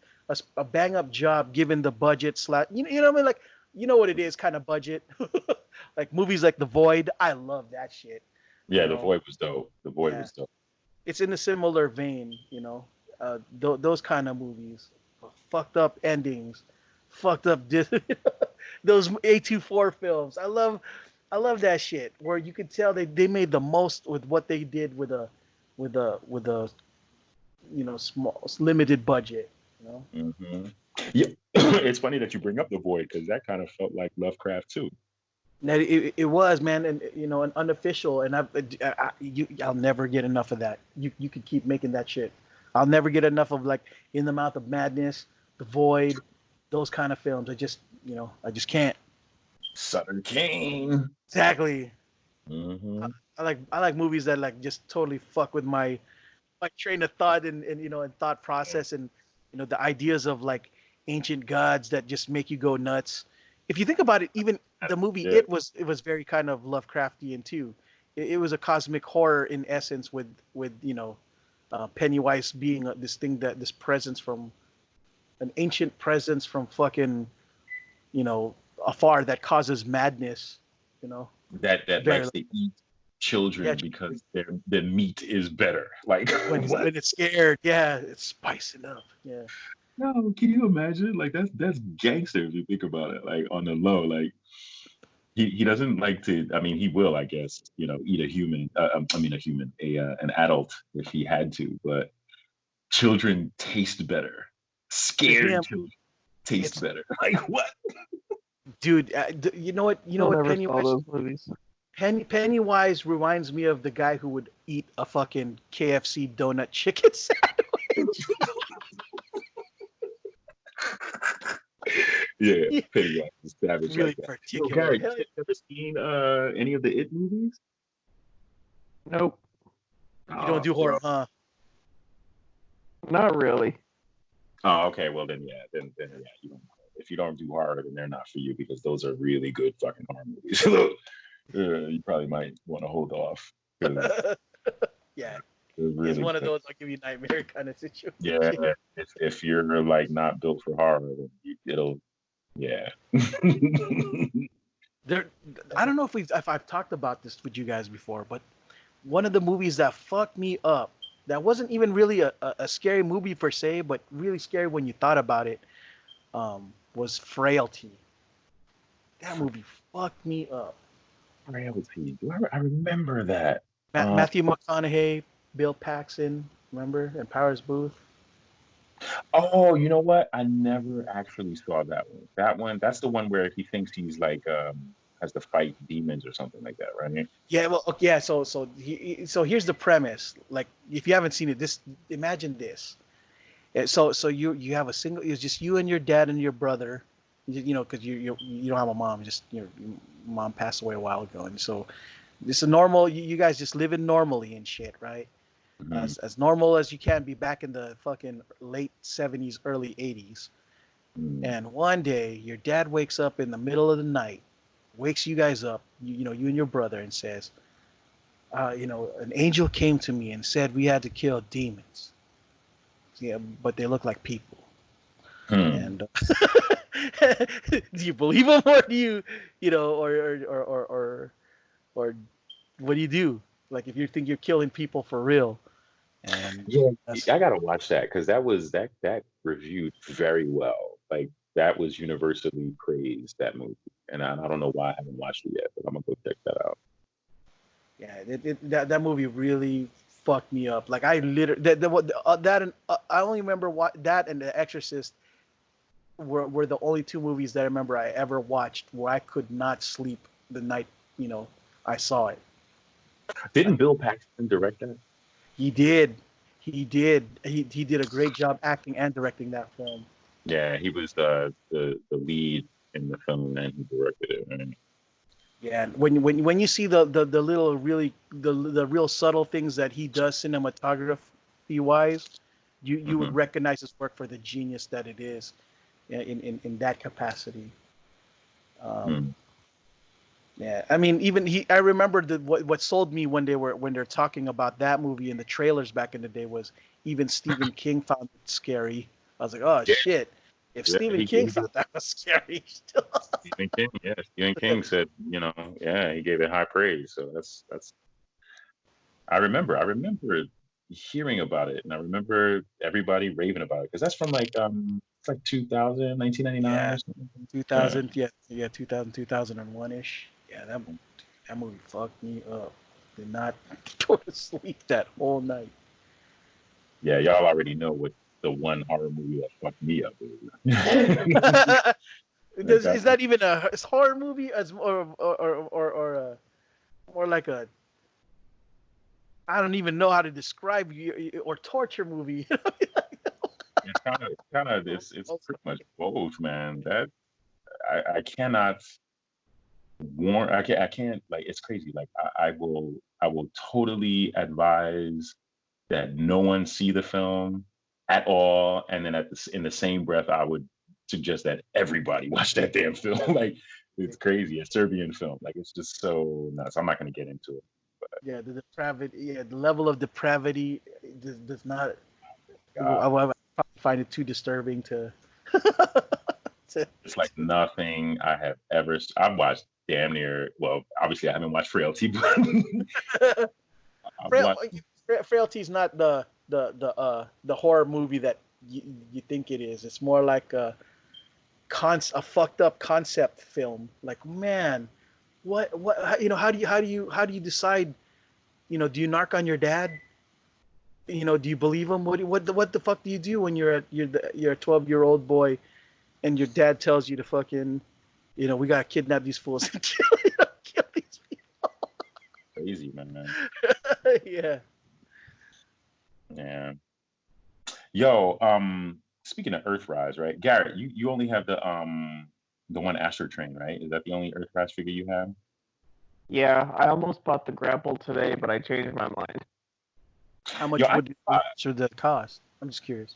a bang up job given the budget slash, what I mean, like, what it is, kind of budget. Like movies like The Void, I love that shit. you Yeah, The know Void was dope. The Void yeah, was dope. it's in a similar vein. Those kind of movies, fucked up endings, fucked up those A24 films. I love that shit where you could tell they made the most with what they did with a small limited budget. You know. Hmm. Yeah, it's funny that you bring up the void because that kind of felt like Lovecraft too. That it was, man, and an unofficial, and I'll never get enough of that. You could keep making that shit. I'll never get enough of like In the Mouth of Madness, The Void, those kind of films. I just can't. Southern Kane. Exactly. Hmm. I like movies that like just totally fuck with my train of thought and thought process and the ideas of like ancient gods that just make you go nuts. If you think about it, even the movie Yeah, it was very kind of Lovecraftian too. It was a cosmic horror in essence with Pennywise being this presence from an ancient presence from fucking you know afar that causes madness. You know, that very likes to eat yeah. children because their meat is better. Like When what? when it's scared, yeah, it's spicing up. Yeah. No, can you imagine? Like that's gangster if you think about it. Like on the low, like he doesn't like to. I mean, he will, I guess, eat a human. I mean, a human, an adult if he had to. But children taste better. To Scared him, children taste it's better. Like what? dude. You know what? You know Still what? never saw those movies. Pennywise reminds me of the guy who would eat a fucking KFC donut chicken sandwich. Yeah, Yeah, Pennywise is savage really like that. Yo, particular. Garrett, Hell you ever seen any of the It movies? Nope, yeah. You don't do Bro. horror, huh? not really. Oh, okay. Well, then yeah, then yeah. You don't. If you don't do horror, then they're not for you because those are really good fucking horror movies. You probably might want to hold off because Yeah, they're it's really one of good. those I'll give you nightmare kind of situation. Yeah, if you're like not built for horror, then it'll yeah. There, I don't know if I've talked about this with you guys before, but one of the movies that fucked me up, that wasn't even really a scary movie per se, but really scary when you thought about it, was Frailty. That movie fucked me up. Frailty. I remember that. Matthew McConaughey, Bill Paxton, remember, and Powers Booth. Oh, you know what? I never actually saw that one. That one, that's the one where he thinks he's like has to fight demons or something like that, right? Yeah, well, okay, yeah. So here's the premise. Like, if you haven't seen it, imagine this. So you have a single. It's just you and your dad and your brother. Because you don't have a mom. Just your mom passed away a while ago, and so this is normal. You guys just living normally and shit, right? Hmm. As normal as you can be back in the fucking late '70s, early '80s. Hmm. And one day, your dad wakes up in the middle of the night, wakes you guys up, you and your brother, and says, an angel came to me and said we had to kill demons. Yeah, but they look like people. Hmm. And do you believe him, or do or what do you do? Like, if you think you're killing people for real, and Yeah, that's I gotta watch that because that reviewed very well. Like that was universally praised, that movie. And I don't know why I haven't watched it yet, but I'm gonna go check that out. yeah, that movie really fucked me up. Like, I literally that and I only remember that and The Exorcist were the only two movies that I remember I ever watched where I could not sleep the night I saw it. Didn't Bill Paxton direct that? He did, he did a great job acting and directing that film. Yeah, he was the lead in the film and he directed it. Right? Yeah, and when you see the little really the real subtle things that he does cinematography wise, you would Hmm. recognize his work for the genius that it is, in that capacity. Um, Hmm. yeah, I mean, even I remember what sold me when they're talking about that movie in the trailers back in the day was even Stephen King found it scary. I was like, oh Yeah, shit, if yeah, Stephen he King gave it. thought that was scary, still. Stephen King, yeah, Stephen King said, yeah, he gave it high praise. So that's I remember hearing about it, and I remember everybody raving about it because that's from like it's like 2000, 1999 Yeah, or something. Yeah. 2000, yeah, 2000, 2001 ish. Yeah, that movie fucked me up. Did not go to sleep that whole night. Yeah, y'all already know what the one horror movie that fucked me up is. Like Is that even a horror movie? As or more like a, I don't even know how to describe you, or torture movie. it's pretty much both, man. That I cannot warn. I can't like. It's crazy. Like I will totally advise that no one see the film at all, and then in the same breath, I would suggest that everybody watch that damn film. Like it's crazy. A Serbian film. Like it's just so nuts. I'm not gonna get into it. Yeah, the depravity. Yeah, the level of depravity does not. God, I probably find it too disturbing to. it's like nothing I have ever. I've watched damn near. Well, obviously I haven't watched Frailty, but I've Frail, watched. Frailty is not the horror movie that you think it is. It's more like a fucked up concept film. Like, man, what how do you decide? Do you narc on your dad? Do you believe him? What the fuck do you do when you're a 12-year-old boy and your dad tells you to fucking, we gotta kidnap these fools and kill these people. Crazy, man. Yeah. Yeah. Yo, speaking of Earthrise, right? Garrett, you only have the one Astro Train, right? Is that the only Earthrise figure you have? Yeah, I almost bought the grapple today, but I changed my mind. How much Yo, should that cost? I'm just curious.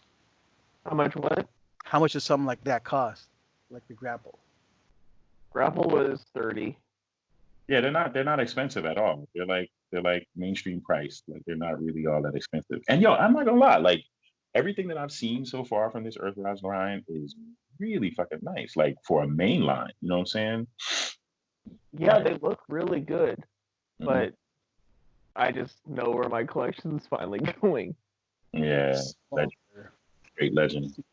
How much what? How much does something like that cost? Like the grapple? Grapple was 30. yeah, they're not expensive at all. They're like mainstream price. Like they're not really all that expensive. And yo, I'm not gonna lie, like everything that I've seen so far from this Earthrise line is really fucking nice. Like for a main line, you know what I'm saying? Yeah, they look really good, Mhm. but I just know where my collection's finally going. Yeah, Smaller. great legend.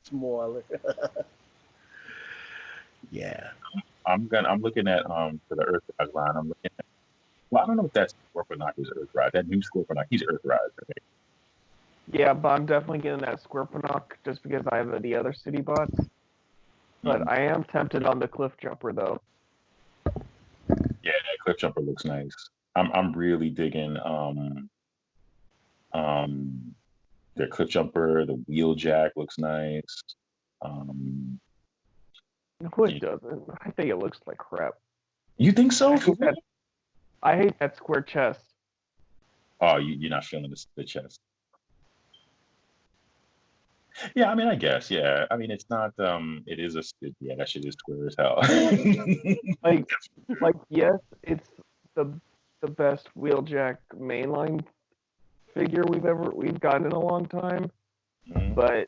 Smaller. Yeah. I'm looking at for the Earthrise line. I'm looking at, well, I don't know if that's Scorponok is Earthrise. That new Scorponok, he's Earthrise, right? Yeah, but I'm definitely getting that Scorponok just because I have the other city bots. But Mhm. I am tempted on the Cliff Jumper though. Yeah, that Cliff Jumper looks nice. I'm really digging um their Cliff Jumper. The Wheeljack looks nice. Um, No, it you, doesn't. I think it looks like crap. you think so? I hate that. I hate that square chest. Oh, you're not feeling the chest. Yeah, I mean, I guess. Yeah, I mean, it's not. It is yeah, that shit is square as hell. Like, yes, it's the best Wheeljack mainline figure we've gotten in a long time, Mhm. but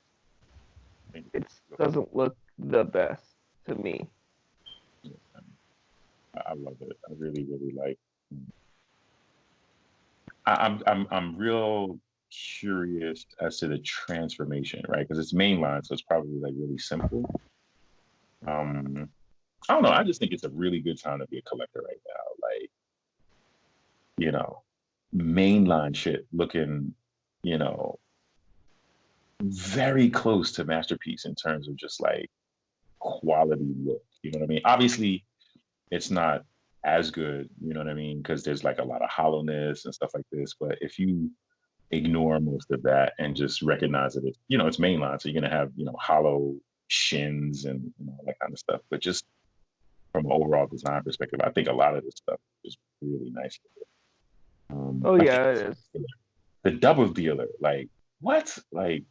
it doesn't look the best to me. I love it. I really, really like. I'm real curious as to the transformation, right? Because it's mainline, so it's probably like really simple. Um, I don't know. I just think it's a really good time to be a collector right now. Like, you know, mainline shit looking, you know, very close to masterpiece in terms of just like quality look. You know what I mean? Obviously, it's not as good, you know what I mean? Because there's like a lot of hollowness and stuff like this. But if you ignore most of that and just recognize that it's mainline, so you're gonna have hollow shins and all that kind of stuff. But just from an overall design perspective, I think a lot of this stuff is really nice. Oh I yeah, think it is. the double dealer, like what? Like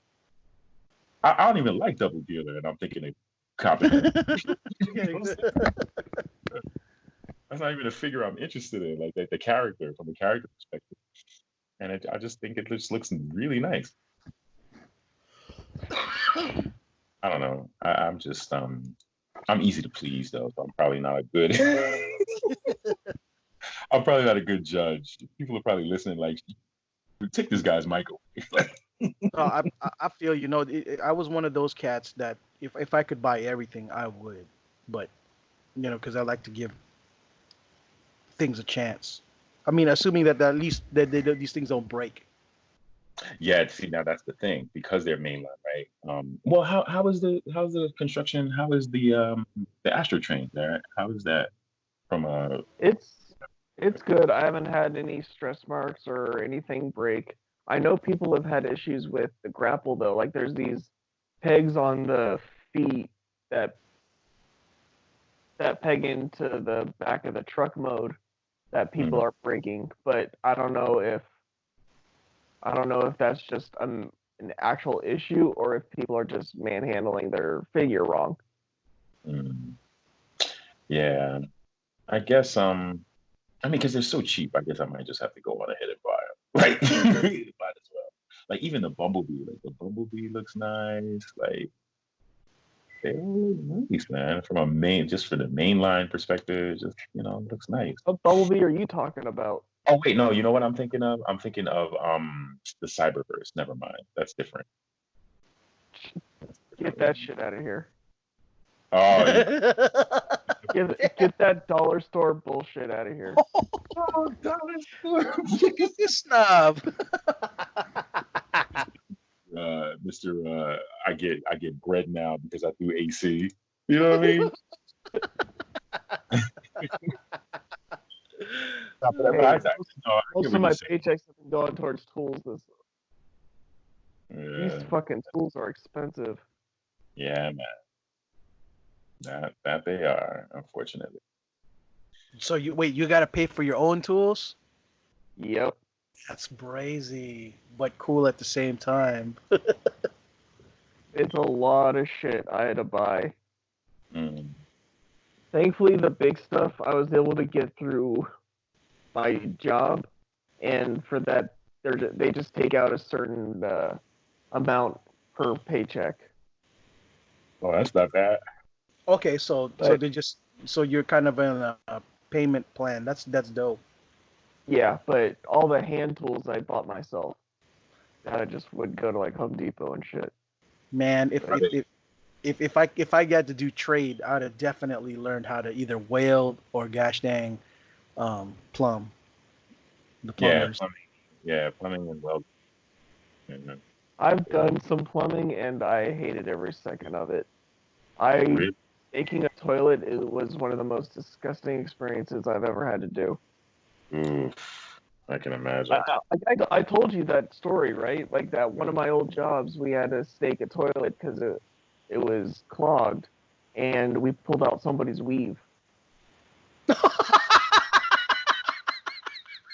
I don't even like double dealer, and I'm thinking of copying. That's not even a figure I'm interested in, like the character from a character perspective. And I just think it just looks really nice. I don't know. I'm just I'm easy to please though, so I'm probably not a good. I'm probably not a good judge. People are probably listening like, take this guy's mic away. I feel I was one of those cats that if I could buy everything, I would, but because I like to give things a chance. I mean, assuming that at least these things don't break. Yeah, see now that's the thing because they're mainline, right? Well, how's the construction? How is the Astro train there? How is that from a It's it's good. I haven't had any stress marks or anything break. I know people have had issues with the grapple though. Like there's these pegs on the feet that peg into the back of the truck mode that people Mhm. are breaking, but I don't know if that's just an actual issue or if people are just manhandling their figure wrong. Mm. Yeah, I guess I mean because they're so cheap, I guess I might just have to go on ahead and buy them. Like might as well. Like even the bumblebee looks nice. Like they all look nice, man. From a main just for the mainline perspective, just looks nice. What Bumblebee are you talking about? Oh wait, no, you know what I'm thinking of? I'm thinking of the Cyberverse. Never mind. That's different. Get that shit out of here. Oh, you Get that dollar store bullshit out of here. oh God, Look at this snob. Mr. I get bread now because I do AC. You know what I mean? No, but Hey, no, I most get of what my you're saying. paychecks have been going towards tools. These Yeah, fucking tools are expensive. yeah, man. That they are, unfortunately. So you got to pay for your own tools? Yep. That's brazy, but cool at the same time. It's a lot of shit I had to buy. Mm. Thankfully, the big stuff I was able to get through my job, and for that, they just take out a certain amount per paycheck. Oh, that's not bad. Okay, so But they just so you're kind of in a payment plan. That's dope. yeah, but all the hand tools I bought myself. That I just would go to like Home Depot and shit. Man, Are they? if I got to do trade, I'd have definitely learned how to either weld or gosh dang plumb the Yeah, plumbers. plumbing. Yeah, plumbing and welding. Mhm. I've done some plumbing and I hated every second of it. I Really? Making a toilet was one of the most disgusting experiences I've ever had to do. Oof, I can I, imagine. I told you that story, right? Like that one of my old jobs, we had to stake a toilet because it was clogged, and we pulled out somebody's weave.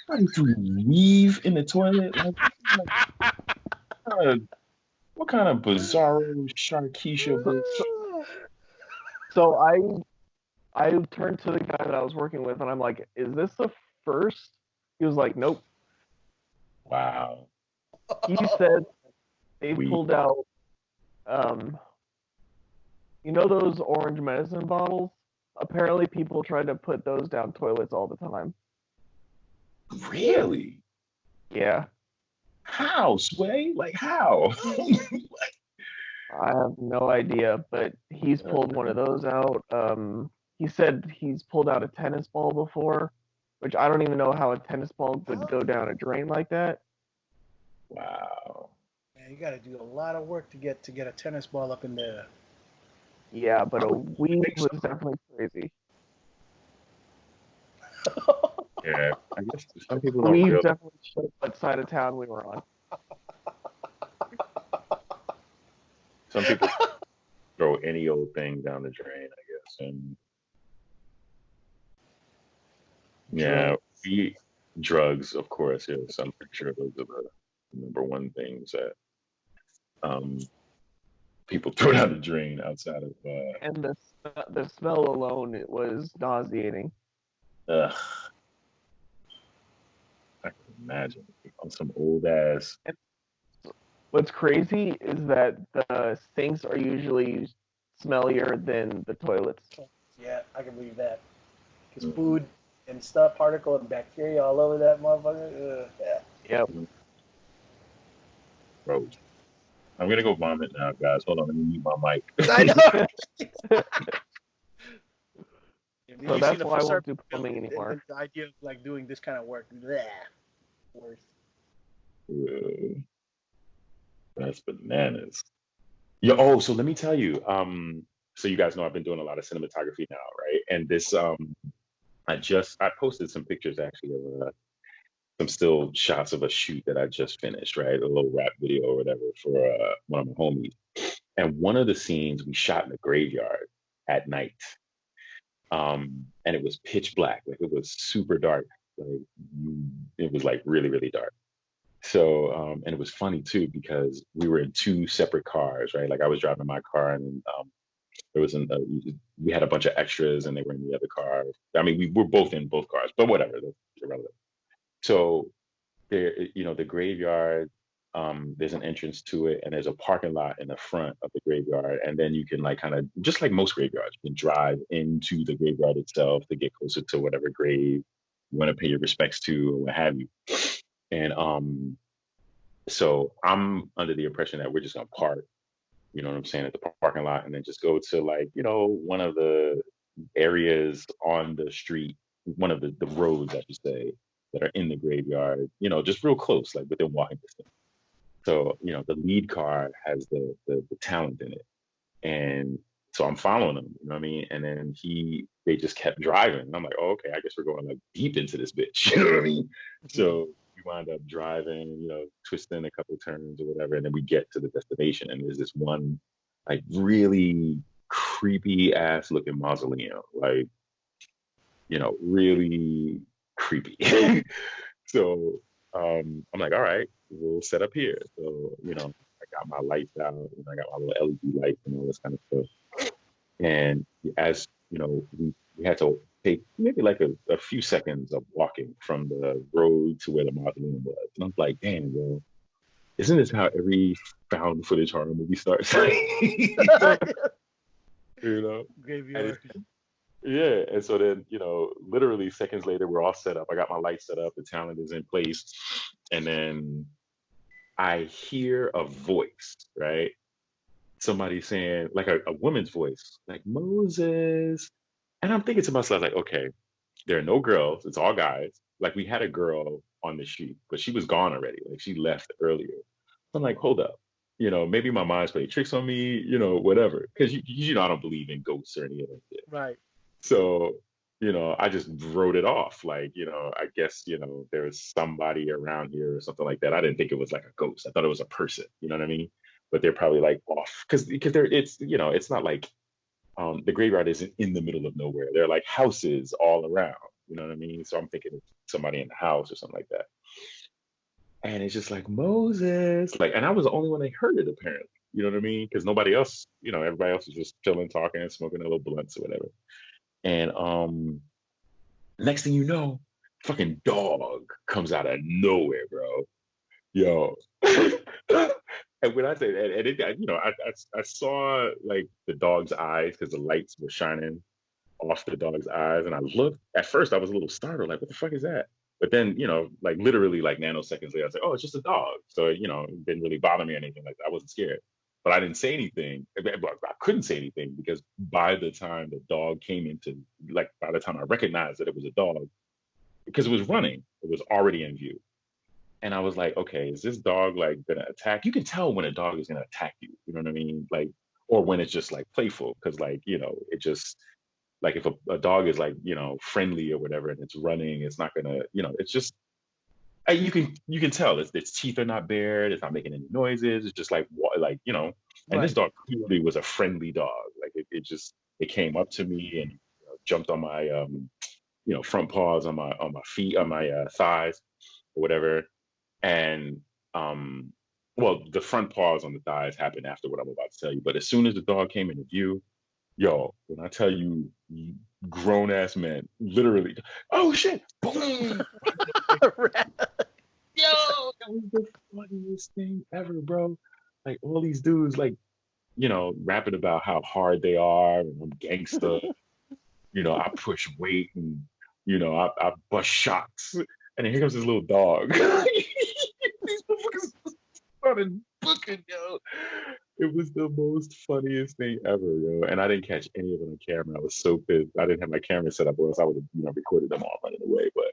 How do you weave in the toilet? Like what kind of bizarro Sharkeisha bullshit? So I turned to the guy that I was working with, and I'm like, "Is this the first?" He was like, "Nope." Wow. He said they We pulled out, um, you know, those orange medicine bottles. Apparently, people try to put those down toilets all the time. really? Yeah, How, Sway? Like how? I have no idea, but he's pulled one of those out. He said he's pulled out a tennis ball before, which I don't even know how a tennis ball would go down a drain like that. Wow. Man, you got to do a lot of work to get a tennis ball up in there. Yeah, but I a would weave think so. was definitely crazy. Yeah, I guess some people don't Weave realize. definitely showed what side of town we were on. Some people throw any old thing down the drain, I guess. And yeah, Drugs. we drugs, of course. Yes, I'm pretty sure those are the number one things that um people throw down the drain outside of And the smell alone, it was nauseating. ugh, I can imagine on some old ass. And what's crazy is that the sinks are usually smellier than the toilets. Yeah, I can believe that. Because Mm, food and stuff, particle and bacteria all over that motherfucker. Yeah. Yep. gross. I'm gonna go vomit now, guys. Hold on, let me mute my mic. I know. Did So you see that's the why I won't surface do plumbing anymore. and the idea of like doing this kind of work? Bleh. Worse. Uh, that's bananas. Yeah. Oh, so let me tell you. So you guys know I've been doing a lot of cinematography now, right? And this, I posted some pictures actually of some still shots of a shoot that I just finished, right? A little rap video or whatever for one of my homies. And one of the scenes we shot in the graveyard at night. And it was pitch black, like it was super dark, like it was like really, really dark. So, and it was funny too because we were in two separate cars, right? Like I was driving my car, and there was we had a bunch of extras, and they were in the other car. I mean, we were both in both cars, but whatever, that's irrelevant. So there, the graveyard, there's an entrance to it, and there's a parking lot in the front of the graveyard, and then you can like kind of just like most graveyards, you can drive into the graveyard itself to get closer to whatever grave you want to pay your respects to or what have you. And so I'm under the impression that we're just gonna park, you know what I'm saying, at the parking lot, and then just go to like, one of the areas on the street, one of the roads, I should say, that are in the graveyard, just real close, like within walking distance. So, the lead car has the talent in it. And so I'm following him, you know what I mean? And then they just kept driving. And I'm like, oh, okay, I guess we're going like deep into this bitch. You know what I mean? So we wind up driving, twisting a couple turns or whatever. And then we get to the destination. And there's this one like really creepy ass looking mausoleum, like, really creepy. So I'm like, all right, we'll set up here. So, I got my lights out, and I got my little LED lights and all this kind of stuff. And as we had to take maybe like a few seconds of walking from the road to where the mausoleum was. And I was like, damn, well, isn't this how every found footage horror movie starts? you know? And Graveyard. yeah, and so then, literally seconds later, we're all set up. I got my lights set up, the talent is in place, and then I hear a voice, right? Somebody saying, like a woman's voice, like Moses. And I'm thinking to myself, like, okay, there are no girls, it's all guys. Like we had a girl on the shoot, but she was gone already. Like she left earlier. So I'm like, hold up. Maybe my mind's playing tricks on me, whatever. Because I don't believe in ghosts or any of that shit. Right. So, I just wrote it off. Like, I guess, there was somebody around here or something like that. I didn't think it was like a ghost. I thought it was a person, you know what I mean? But they're probably like off because it's not like the graveyard isn't in the middle of nowhere. There are like houses all around, you know what I mean? So I'm thinking it's somebody in the house or something like that. And it's just like Moses, like, and I was the only one that heard it apparently, you know what I mean? Because nobody else, everybody else was just chilling, talking, and smoking a little blunts or whatever. And next thing you know, fucking dog comes out of nowhere, bro. Yo. And when I say that, and I saw like the dog's eyes because the lights were shining off the dog's eyes, and I looked. At first, I was a little startled, like, "What the fuck is that?" But then, like literally, like nanoseconds later, I was like, "Oh, it's just a dog." So, it didn't really bother me or anything like that. I wasn't scared, but I didn't say anything. I couldn't say anything because by the time the dog came into, like, by the time I recognized that it was a dog, because it was running, it was already in view. And I was like, okay, is this dog like gonna attack? You can tell when a dog is gonna attack you, you know what I mean? Like, or when it's just like playful, because like, it just like if a dog is like, friendly or whatever and it's running, it's not gonna, it's just you can tell its teeth are not bared, it's not making any noises, it's just like and this Right. dog clearly was a friendly dog. Like it came up to me and jumped on my front paws on my feet, on my thighs or whatever. And well, the front paws on the thighs happened after what I'm about to tell you. But as soon as the dog came into view, yo, when I tell you, grown ass men, literally, oh shit, boom, yo, that was the funniest thing ever, bro. Like all these dudes, like rapping about how hard they are and I'm gangster. I push weight and I bust shots. And then here comes this little dog. These motherfuckers started booking, yo. It was the most funniest thing ever, yo. And I didn't catch any of it on camera. I was so pissed. I didn't have my camera set up, or else I would have, recorded them all running away. But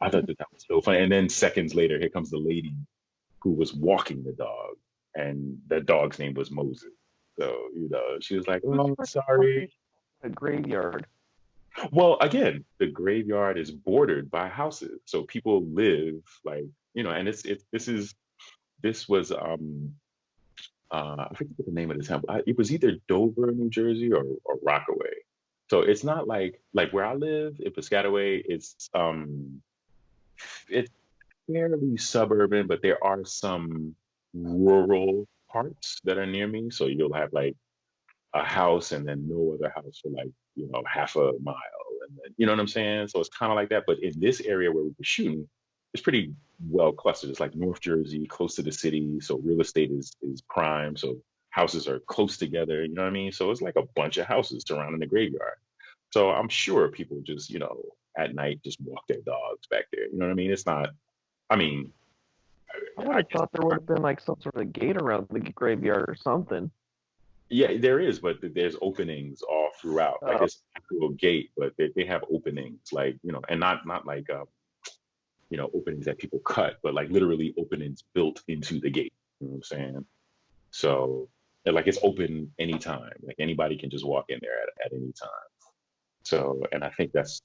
I thought that was so funny. And then seconds later, here comes the lady who was walking the dog, and the dog's name was Moses. So, she was like, "Oh, I'm sorry." A graveyard. Well, again, the graveyard is bordered by houses, so people live like, and this was I forget what the name of the temple. It was either Dover, New Jersey, or Rockaway. So it's not like where I live in Piscataway. It's fairly suburban, but there are some rural parts that are near me. So you'll have like a house and then no other house for like, half a mile. And then, you know what I'm saying? So it's kind of like that. But in this area where we were shooting, it's pretty well clustered. It's like North Jersey, close to the city. So real estate is prime. So houses are close together. You know what I mean? So it's like a bunch of houses surrounding the graveyard. So I'm sure people just, at night just walk their dogs back there. You know what I mean? It's not, I mean, I would have thought there would have been like some sort of gate around the graveyard or something. Yeah, there is, but there's openings all throughout. Like it's a actual gate, but they have openings, like, and not like openings that people cut, but like literally openings built into the gate. You know what I'm saying? So like it's open anytime. Like anybody can just walk in there at any time. So, and I think that's,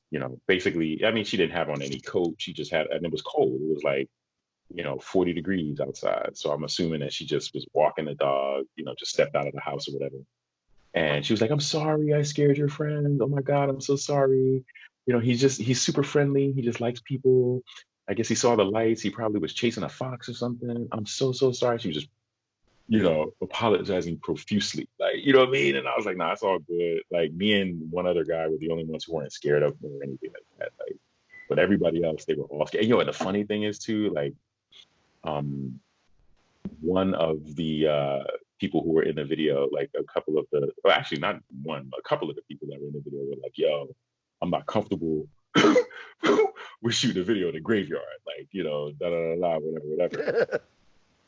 basically, I mean, she didn't have on any coat. She just had, and it was cold. It was like, 40 degrees outside. So I'm assuming that she just was walking the dog, just stepped out of the house or whatever. And she was like, "I'm sorry, I scared your friend. Oh my God, I'm so sorry. He's super friendly. He just likes people. I guess he saw the lights. He probably was chasing a fox or something. I'm so, so sorry." She was just, apologizing profusely. Like, you know what I mean? And I was like, "Nah, it's all good." Like me and one other guy were the only ones who weren't scared of her or anything like that. Like, but everybody else, they were all scared. And, and the funny thing is too, like, one of the people who were in the video, like a couple of well, actually not one, a couple of the people that were in the video were like, "Yo, I'm not comfortable with shooting a video in the graveyard, like, da da da da, whatever."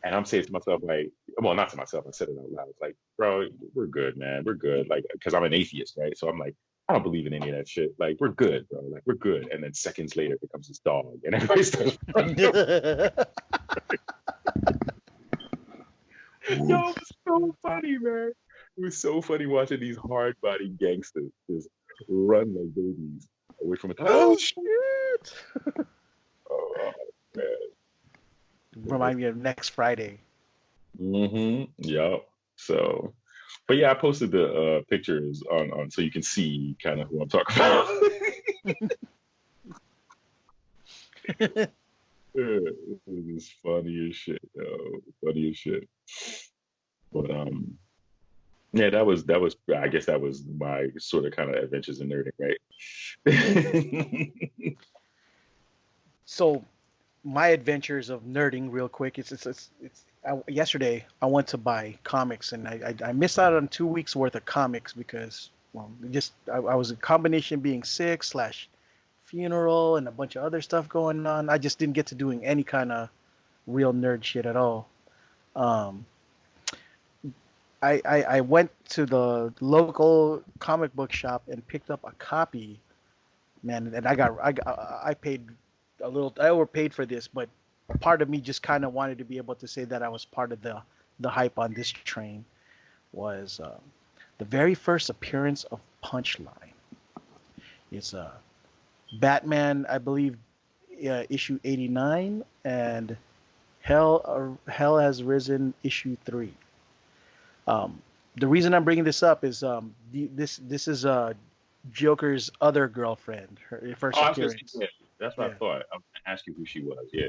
And I'm saying to myself, like, well, not to myself, I said it out loud. It's like, "Bro, we're good, man. We're good." Like, because I'm an atheist, right? So I'm like, I don't believe in any of that shit. Like, we're good, bro. Like, we're good. And then seconds later, here comes this dog, and everybody starts running. Yo, it was so funny, man. It was so funny watching these hard-body gangsters just run like babies away from it. Oh, shit! Oh, man. Remind me of next Friday. Yep. So, but yeah, I posted the pictures on so you can see kind of who I'm talking about. It was funny as shit, yo. Funny as shit. But yeah, that was I guess that was my sort of kind of adventures in nerding, right? So my adventures of nerding real quick. Yesterday I went to buy comics, and I missed out on 2 weeks worth of comics because, well, I was a combination being sick / funeral and a bunch of other stuff going on. I just didn't get to doing any kind of real nerd shit at all. I went to the local comic book shop and picked up a copy, man, and I paid a little. I overpaid for this, but part of me just kind of wanted to be able to say that I was part of the hype on this train. Was the very first appearance of Punchline. It's Batman, I believe, issue 89, and Hell Has Risen issue 3. The reason I'm bringing this up is this is Joker's other girlfriend, her first appearance. That's what I thought. I was gonna ask you who she was. Yeah.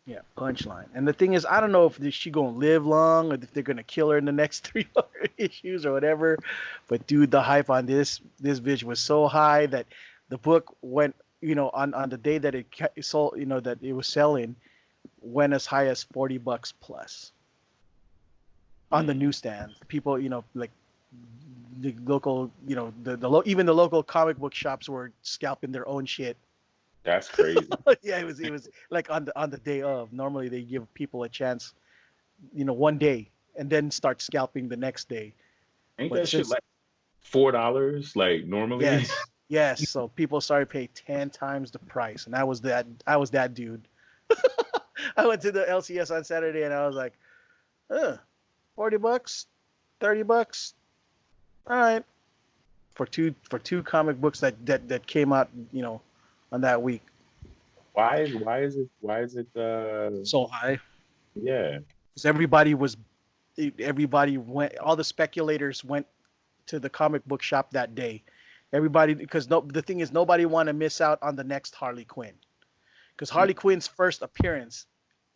Yeah, Punchline. And the thing is, I don't know if she gonna live long or if they're gonna kill her in the next 3 issues or whatever. But dude, the hype on this bitch was so high that the book went, on the day that it sold, that it was selling, went as high as $40 plus on the newsstand. People, like the local, even the local comic book shops were scalping their own shit. That's crazy. Yeah, it was like on the day of. Normally they give people a chance, one day, and then start scalping the next day. Ain't But that shit since like $4 like normally? yes, yes, so people started paying 10 times the price, and I was that dude. I went to the LCS on Saturday, and I was like, 40 bucks, 30 bucks, all right, for two comic books that came out, on that week. Why is it So high, yeah. because everybody went, all the speculators went to the comic book shop that day. Everybody, because the thing is, nobody want to miss out on the next Harley Quinn, because Harley Quinn's first appearance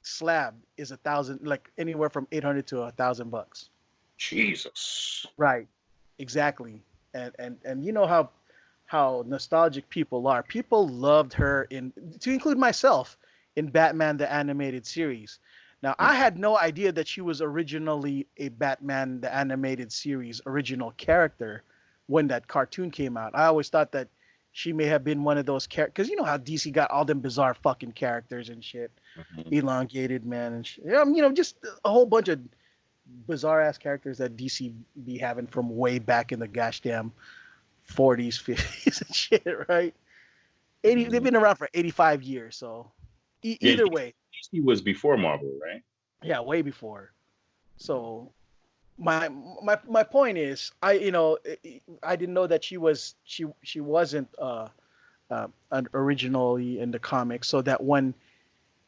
slab is 1,000, like anywhere from 800 to 1,000 bucks. Jesus. Right, exactly. And you know how nostalgic people are. People loved her, to include myself, in Batman the Animated Series. Now, I had no idea that she was originally a Batman the Animated Series original character when that cartoon came out. I always thought that she may have been one of those characters, because you know how DC got all them bizarre fucking characters and shit, Mhm. elongated man and shit. Just a whole bunch of bizarre ass characters that DC be having from way back in the gosh damn 40s, 50s and shit, right? They've been around for 85 years, so Yeah, either way, DC was before Marvel, right? yeah, way before. So my point is, I didn't know that she wasn't originally in the comics, so that when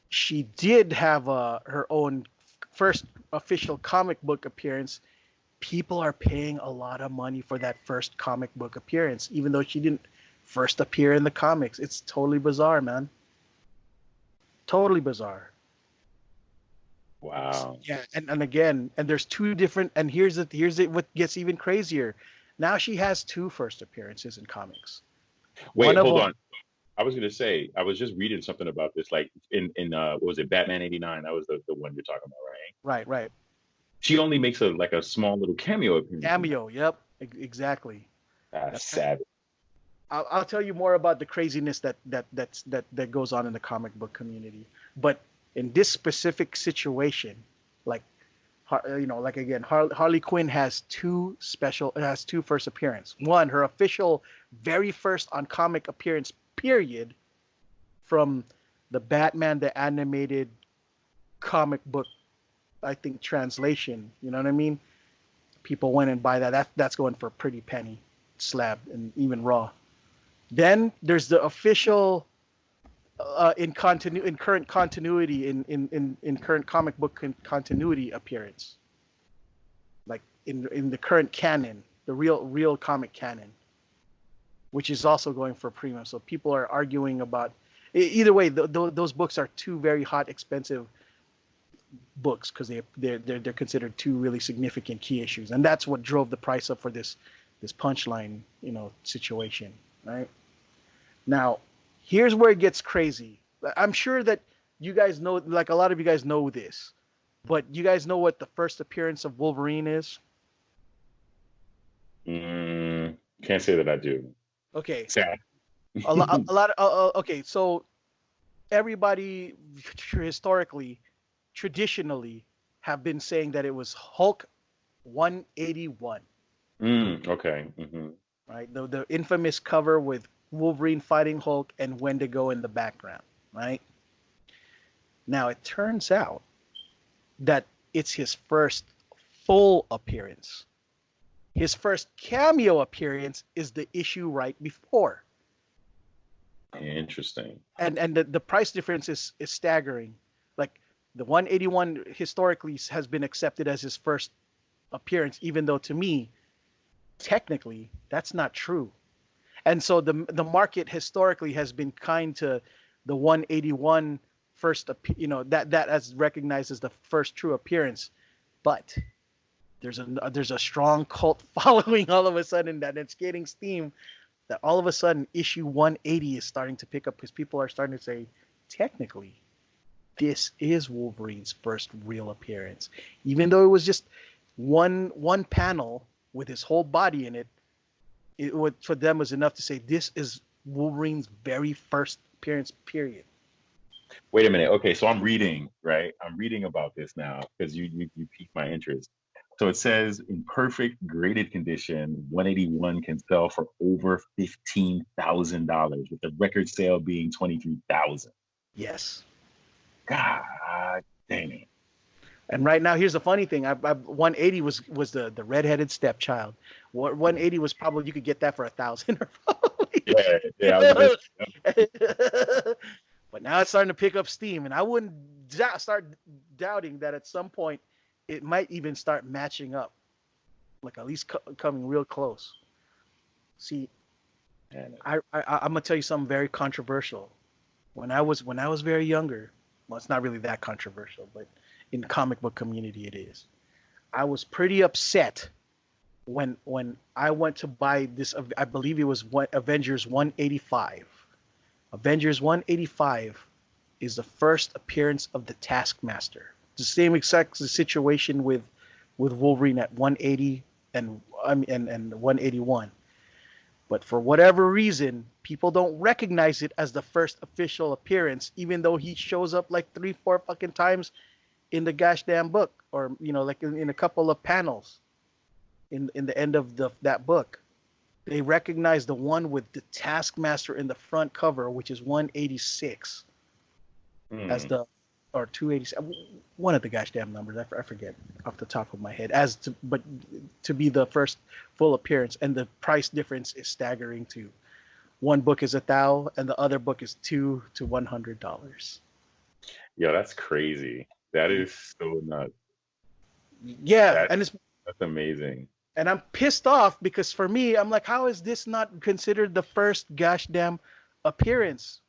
she did have her own first official comic book appearance, people are paying a lot of money for that first comic book appearance, even though she didn't first appear in the comics. It's totally bizarre, man. Totally bizarre. Wow. Yeah, and again, and there's two different. And here's it. What gets even crazier? Now she has two first appearances in comics. Wait, One of hold them, on. I was gonna say, I was just reading something about this, like in what was it, Batman '89? That was the one you're talking about, right? right, right, She only makes a small little cameo appearance in that. cameo. Yep, exactly. That's That's savage. I'll tell you more about the craziness that goes on in the comic book community. But in this specific situation, like like again, Harley Quinn has two first appearance. One, her official very first on comic appearance period, from the Batman the Animated comic book, I think, translation. You know what I mean? People went and buy that. That's going for a pretty penny slab, and even raw. Then there's the official in current continuity, in current comic book continuity appearance, like in the current canon, the real comic canon, which is also going for premium. So people are arguing about either way. Those books are two very hot, expensive books, because they're considered two really significant key issues, and that's what drove the price up for this punchline situation, right? Now, here's where it gets crazy. I'm sure that you guys know, like a lot of you guys know this, but you guys know what the first appearance of Wolverine is? Can't say that I do. Okay, Sad. a lot. Okay, so everybody historically, traditionally, have been saying that it was Hulk 181, Okay. Hmm. right? The infamous cover with Wolverine fighting Hulk and Wendigo in the background, right? Now it turns out that it's his first full appearance. His first cameo appearance is the issue right before. Interesting. And the price difference is staggering. Like, the 181 historically has been accepted as his first appearance, even though to me, technically, that's not true. And so the market historically has been kind to the 181 first, that as recognized as the first true appearance. But there's a strong cult following all of a sudden, that it's getting steam, that all of a sudden issue 180 is starting to pick up, because people are starting to say, technically, this is Wolverine's first real appearance, even though it was just one panel with his whole body in it. For them was enough to say this is Wolverine's very first appearance, period. Wait a minute. Okay, so I'm reading, right? I'm reading about this now because you piqued my interest. So it says in perfect graded condition, 181 can sell for over $15,000, with the record sale being 23,000. Yes. God dang it. And right now, here's the funny thing: 180 was the redheaded stepchild. 180 was probably you could get that for 1,000 or probably. Yeah, yeah. I was gonna But now it's starting to pick up steam, and I wouldn't start doubting that at some point it might even start matching up, like at least coming real close. See, man, I'm gonna tell you something very controversial. When I was very younger, well, it's not really that controversial, but in the comic book community, it is. I was pretty upset when I went to buy this. I believe it was Avengers 185. Avengers 185 is the first appearance of the Taskmaster. The same exact situation with Wolverine at 180 and 181. But for whatever reason, people don't recognize it as the first official appearance, even though he shows up like 3, 4 fucking times in the gosh damn book, or like in a couple of panels in the end of that book. They recognize the one with the Taskmaster in the front cover, which is 186, as the or 287, one of the gosh damn numbers. I forget off the top of my head. But to be the first full appearance, and the price difference is staggering too. One book is $1,000, and the other book is $200 to $100. yo, that's crazy. That is so nuts. Yeah, That and that's amazing. I'm pissed off because for me, I'm like, how is this not considered the first gosh damn appearance?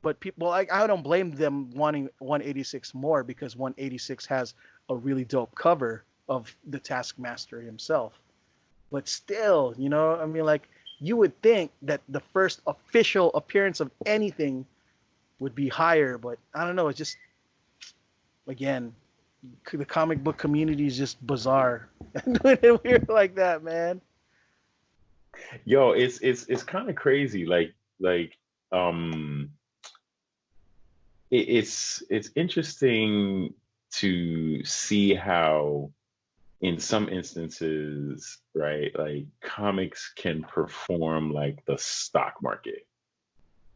But people, like, I don't blame them wanting 186 more, because 186 has a really dope cover of the Taskmaster himself. But still, I mean, like, you would think that the first official appearance of anything would be higher, but I don't know. It's just, again, the comic book community is just bizarre doing it weird like that, man. Yo, it's kind of crazy. Like um it's interesting to see how in some instances, right, like comics can perform like the stock market,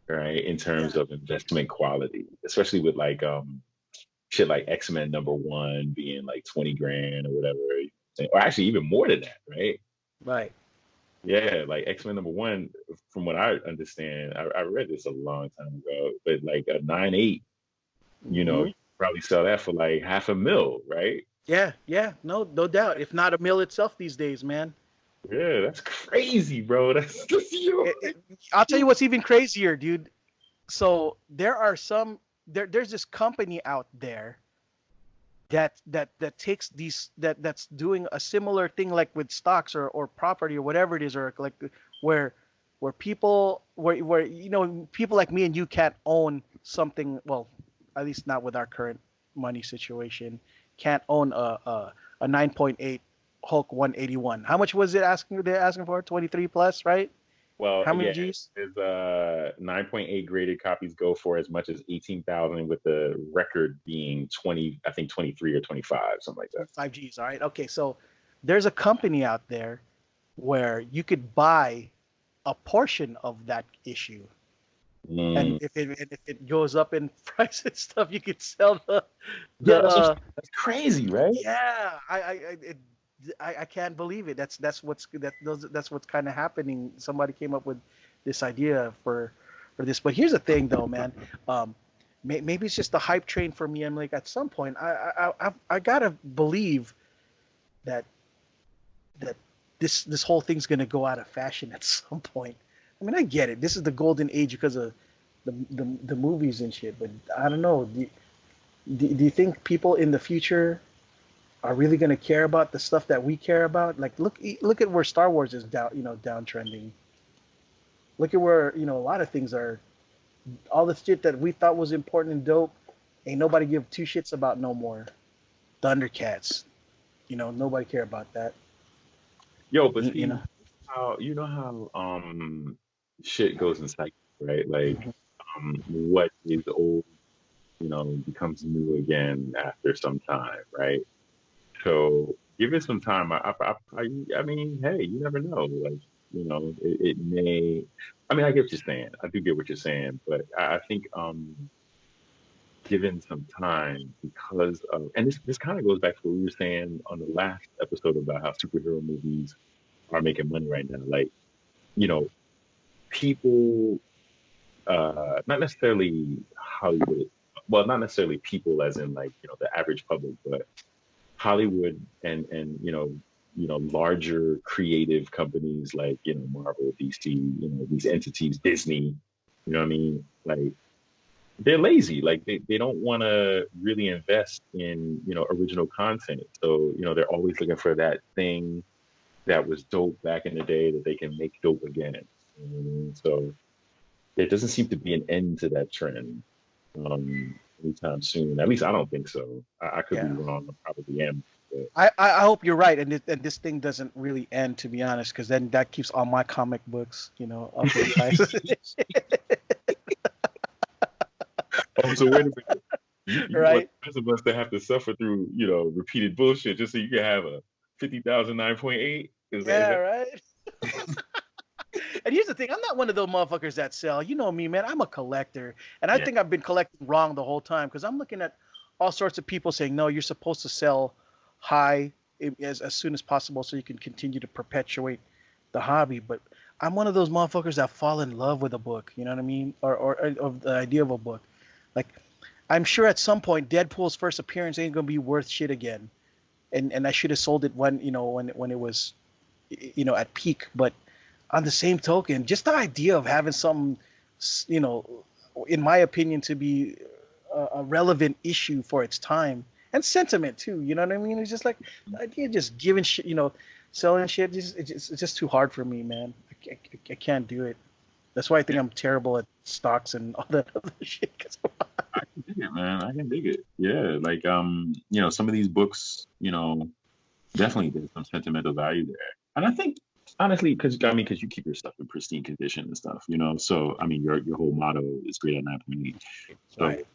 right, in terms Yeah. of investment quality, especially with like shit like X-Men #1 being like 20 grand or whatever, or actually even more than that, right? Right. Yeah, like X-Men #1, from what I understand, I read this a long time ago, but like a 9.8, Hmm. you probably sell that for like half a mil, right? Yeah, yeah, no doubt. If not a mill itself these days, man. Yeah, that's crazy, bro. That's you. It, it, I'll tell you what's even crazier, dude. So there's this company out there that takes these that's doing a similar thing, like with stocks or property or whatever it is, or like where where people like me and you can't own something. Well, at least not with our current money situation. Can't own a 9.8 Hulk 181. How much was it asking? They're asking for 23 plus, right? Well, How many yeah, G's? there's 9.8 graded copies go for as much as 18,000, with the record being 20, I think 23 or 25, something like that. 25 G's. All right. Okay. So there's a company out there where you could buy a portion of that issue. And Mm. if it goes up in price and stuff, you could sell Yeah, the that's crazy, right? yeah. I can't believe it. That's what's kind of happening. Somebody came up with this idea for this. But here's the thing, though, man. Maybe it's just the hype train for me. I'm like, at some point, I gotta believe that that this whole thing's gonna go out of fashion at some point. I mean, I get it. This is the golden age because of the movies and shit. But I don't know. Do you think people in the future are really gonna care about the stuff that we care about? Like, look at where Star Wars is downtrending. Look at where a lot of things are. All the shit that we thought was important and dope, ain't nobody give two shits about no more. Thundercats, nobody care about that. Yo, but You see know. how shit goes in cycles, right? Like Mhm. what is old becomes new again after some time, right? So give it some time. I mean, hey, you never know. Like, it may. I mean, I get what you're saying. I do get what you're saying, but I think given some time because of, and this kind of goes back to what we were saying on the last episode about how superhero movies are making money right now. Like, you know, people, not necessarily Hollywood, well, not necessarily people as in like, the average public, but Hollywood and larger creative companies like Marvel, DC, these entities, Disney, you know what I mean? Like they're lazy, like they don't want to really invest in original content. So they're always looking for that thing that was dope back in the day that they can make dope again. You know what I mean? So there doesn't seem to be an end to that trend anytime soon. At least I don't think so. I could be Yeah. wrong. I probably am. But I hope you're right, and this thing doesn't really end, to be honest, because then that keeps all my comic books, up in prices. oh, so wait a minute. You want Right? the rest of us to have to suffer through, repeated bullshit just so you can have a 50,000 9.8? Is Yeah, that right. And here's the thing, I'm not one of those motherfuckers that sell. You know me, man. I'm a collector, and I yeah. think I've been collecting wrong the whole time because I'm looking at all sorts of people saying, no, you're supposed to sell high as soon as possible so you can continue to perpetuate the hobby. But I'm one of those motherfuckers that fall in love with a book. You know what I mean? Or of the idea of a book. Like I'm sure at some point Deadpool's first appearance ain't gonna be worth shit again, and I should have sold it when it was at peak. But on the same token, just the idea of having something, you know, in my opinion, to be a relevant issue for its time and sentiment too. You know what I mean? It's just like the idea of just giving shit, selling shit. It's just too hard for me, man. I can't do it. That's why I think I'm terrible at stocks and all that other shit. I can dig it, man. I can dig it. Yeah, like some of these books, definitely there's some sentimental value there. And I think honestly, because you keep your stuff in pristine condition and stuff, So I mean, your whole motto is great at 9.8. So Right.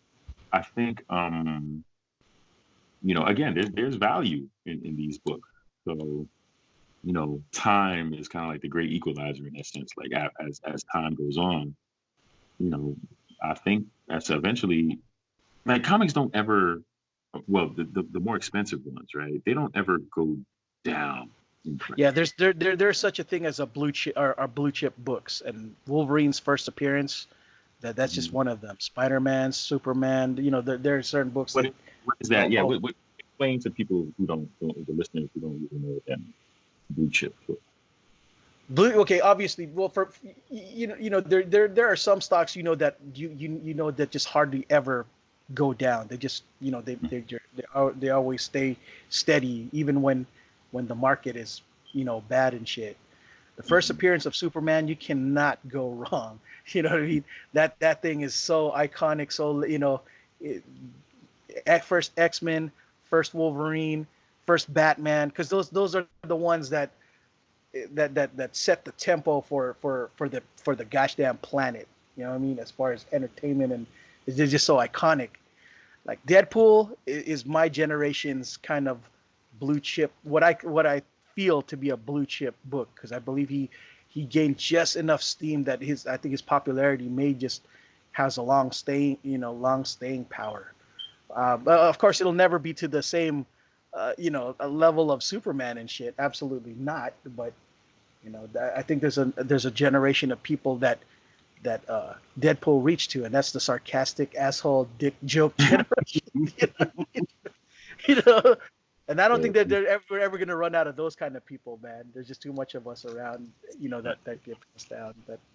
I think again, there's value in these books. So time is kind of like the great equalizer in that sense. Like as time goes on, you know, I think that's eventually like comics don't ever, well, the more expensive ones, right? They don't ever go down in price. Yeah, there's such a thing as a blue chip or blue chip books, and Wolverine's first appearance. That's just Mhm. one of them. Spider-Man, Superman. There are certain books What that. is, what is that? Yeah, Oh, what explain to people who don't the listeners who don't even know what that means. Blue chip. blue. Okay, obviously. Well, for there are some stocks that that just hardly ever go down. They just they always stay steady even when the market is bad and shit. The first Mhm. appearance of Superman, you cannot go wrong. You know what I mean? That thing is so iconic. So it, at first X-Men, first Wolverine, first Batman, because those are the ones that set the tempo for the gosh damn planet. You know what I mean? As far as entertainment, and they're just so iconic. Like Deadpool is my generation's kind of blue chip. What I feel to be a blue chip book, because I believe he gained just enough steam that I think his popularity may just has a long staying power. But of course, it'll never be to the same a level of Superman and shit. Absolutely not. But I think there's a generation of people that Deadpool reached to, and that's the sarcastic asshole dick joke generation. You know? you know? And I don't think that we're ever gonna run out of those kind of people, man. There's just too much of us around, that get passed down,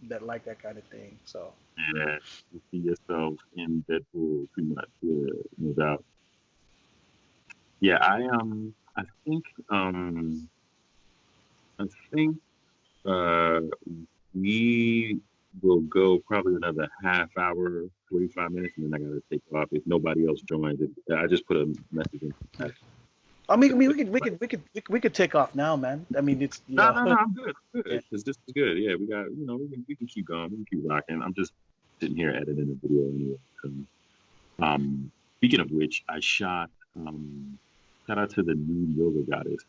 that like that kind of thing. So Yeah, you see yourself in Deadpool pretty much, yeah, no doubt. Yeah, I think um I think uh we will go probably another half hour, 45 minutes, and then I gotta take off if nobody else joins. I just put a message in the chat. I mean, we could take off now, man. I mean, it's No, no, no, I'm good. I'm yeah. good. Because this is good. Yeah, we got, we can keep going. We can keep rocking. I'm just sitting here editing the video anyway. So. Speaking of which, I shot. Shout out to the nude yoga goddess.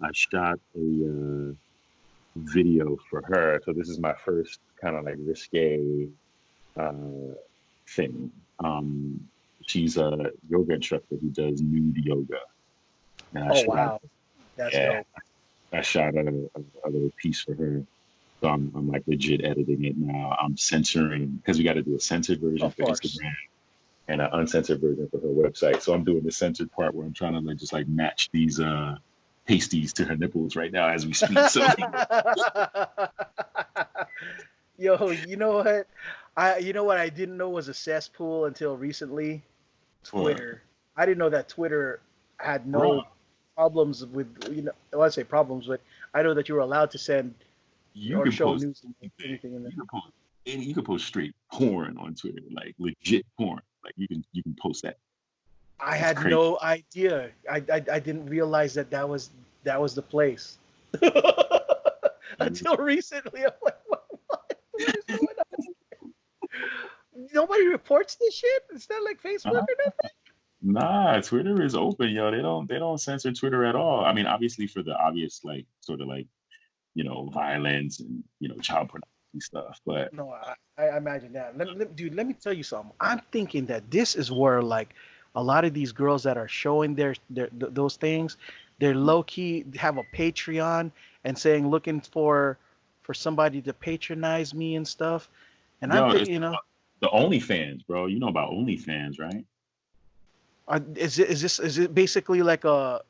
I shot a video for her. So this is my first kind of like risque uh, thing. Um, she's a yoga instructor who does nude yoga, and I Oh shot. wow, that's Yeah, dope. I shot a little piece for her. So I'm like legit editing it now. I'm censoring because we got to do a censored version Of for course. Instagram and an uncensored version for her website. So I'm doing the censored part where I'm trying to like just like match these pasties to her nipples right now as we speak. So Yo, you know what? You know what I didn't know was a cesspool until recently? what, Twitter. I didn't know that Twitter had bro, no problems with, well, I say problems, but I know that you were allowed to send you or can show post news and anything. anything in there. You can post straight porn on Twitter, like legit porn. Like you can post that. I It's had crazy. no idea. I didn't realize that was the place. Until recently, I'm like, what is going on? Nobody reports this shit. It's not like Facebook Uh-huh. or nothing. Nah, Twitter is open, yo. They don't censor Twitter at all. I mean, obviously for the obvious like sort of like violence and child pornography stuff. But No, I imagine that. Dude, let me tell you something. I'm thinking that this is where like a lot of these girls that are showing those things, they're low key have a Patreon and saying looking for somebody to patronize me and stuff. And I'm yo, it's thinking, the OnlyFans, bro. You know about OnlyFans, right? is it basically like a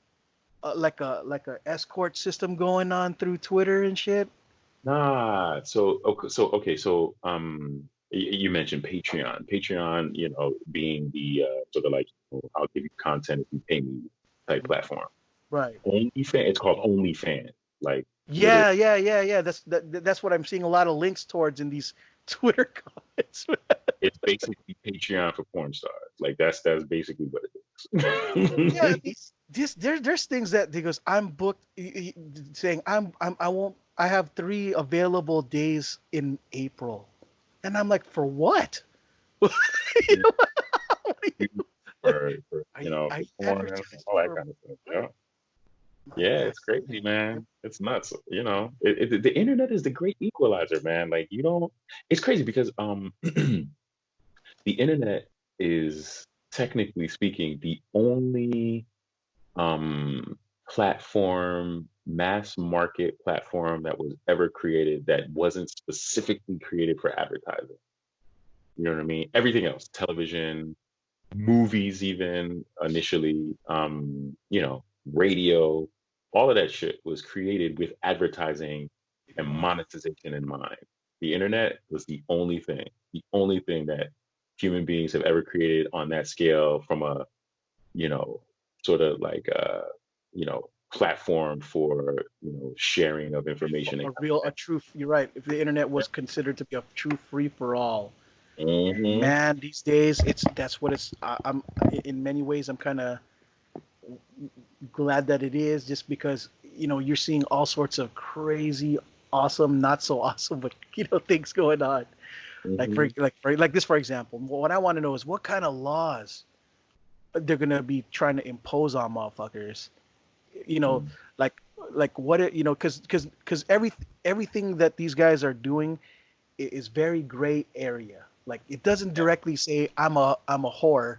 escort system going on through Twitter and shit? Nah. So you mentioned Patreon. Patreon, being the sort of like I'll give you content if you pay me type platform. Right. OnlyFans, it's called OnlyFans. Like literally, Yeah. That's what I'm seeing a lot of links towards in these Twitter comments. it's basically Patreon for porn stars. Like that's basically what it Yeah, is. there's things that he goes, I'm booked, saying I won't, I have 3 available days in April, and I'm like, for what? You know, what for are for you porn and advertising all that for kind of stuff. what? Yeah, I'm like, yeah, it's that's crazy, man. It's nuts. The internet is the great equalizer, man. Like you don't. It's crazy because the internet is technically speaking the only platform, mass market platform that was ever created that wasn't specifically created for advertising. You know what I mean? Everything else, television, movies, even initially, radio, all of that shit was created with advertising and monetization in mind. The internet was the only thing that human beings have ever created on that scale from a, you know, sort of like platform for, sharing of information and a true. You're right. If the internet was considered to be a true free for all, content. man, these days that's what it's. I'm in many ways I'm kind of glad that it is, just because you're seeing all sorts of crazy, awesome, not so awesome, but things going on. Like Hmm. like this, for example. What I want to know is what kind of laws they're gonna be trying to impose on motherfuckers. You know, Hmm. like what because everything that these guys are doing is very gray area. Like it doesn't directly say I'm a whore.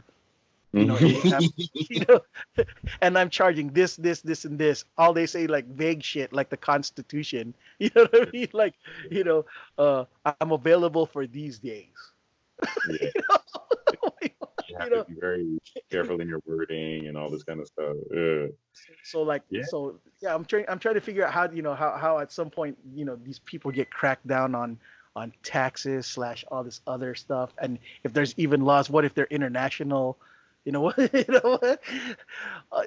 I'm, you know, and I'm charging this, and this. All they say like vague shit, like the Constitution. You know what I mean? Like, you know, I'm available for these days. Yeah. You know, You you have to know. be very careful in your wording and all this kind of stuff. Ugh. Yeah. Yeah, I'm trying to figure out how how at some point these people get cracked down on taxes slash all this other stuff, and if there's even laws, what if they're international? You know what? You know what?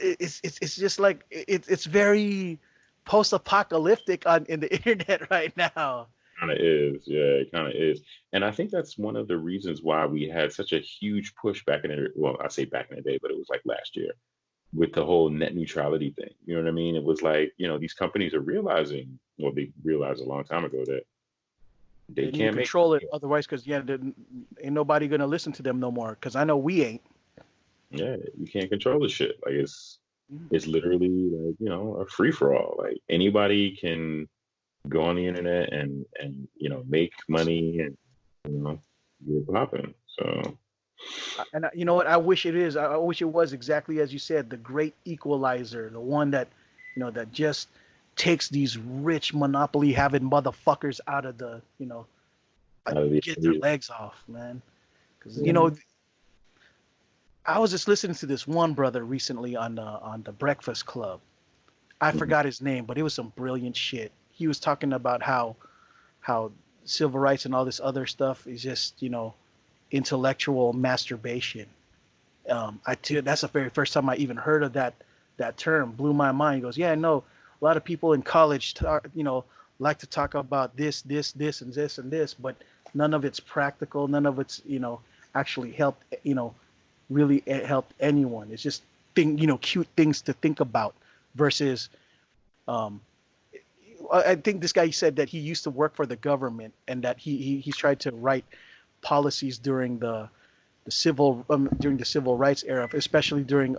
It's just like it's very post-apocalyptic on in the internet right now. Kind of is. Yeah, it kind of is. And I think that's one of the reasons why we had such a huge push back in the, well, I say back in the day, but it was like last year with the whole net neutrality thing. You know what I mean? It was like, these companies are realizing, well, they realized a long time ago that They They need to can't make control it, money. otherwise, because ain't nobody gonna listen to them no more. Because I know we ain't. Yeah, you can't control the shit. Like it's literally like, a free for all. Like anybody can go on the internet and make money and get popping. So And you know what? I wish it is. I wish it was exactly as you said, the great equalizer, the one that, that just takes these rich monopoly having motherfuckers out of the, out of the get their equation. legs off, man. Because Yeah. I was just listening to this one brother recently on the Breakfast Club. I Mhm. forgot his name, but it was some brilliant shit. He was talking about how civil rights and all this other stuff is just, intellectual masturbation. That's the very first time I even heard of that term. Blew my mind. He goes, yeah, no, a lot of people in college, like to talk about this, and this and this, but none of it's practical. None of it's, actually helped, really helped anyone. It's just cute things to think about versus, um, I think this guy said that he used to work for the government and that he's tried to write policies during during the civil rights era, especially during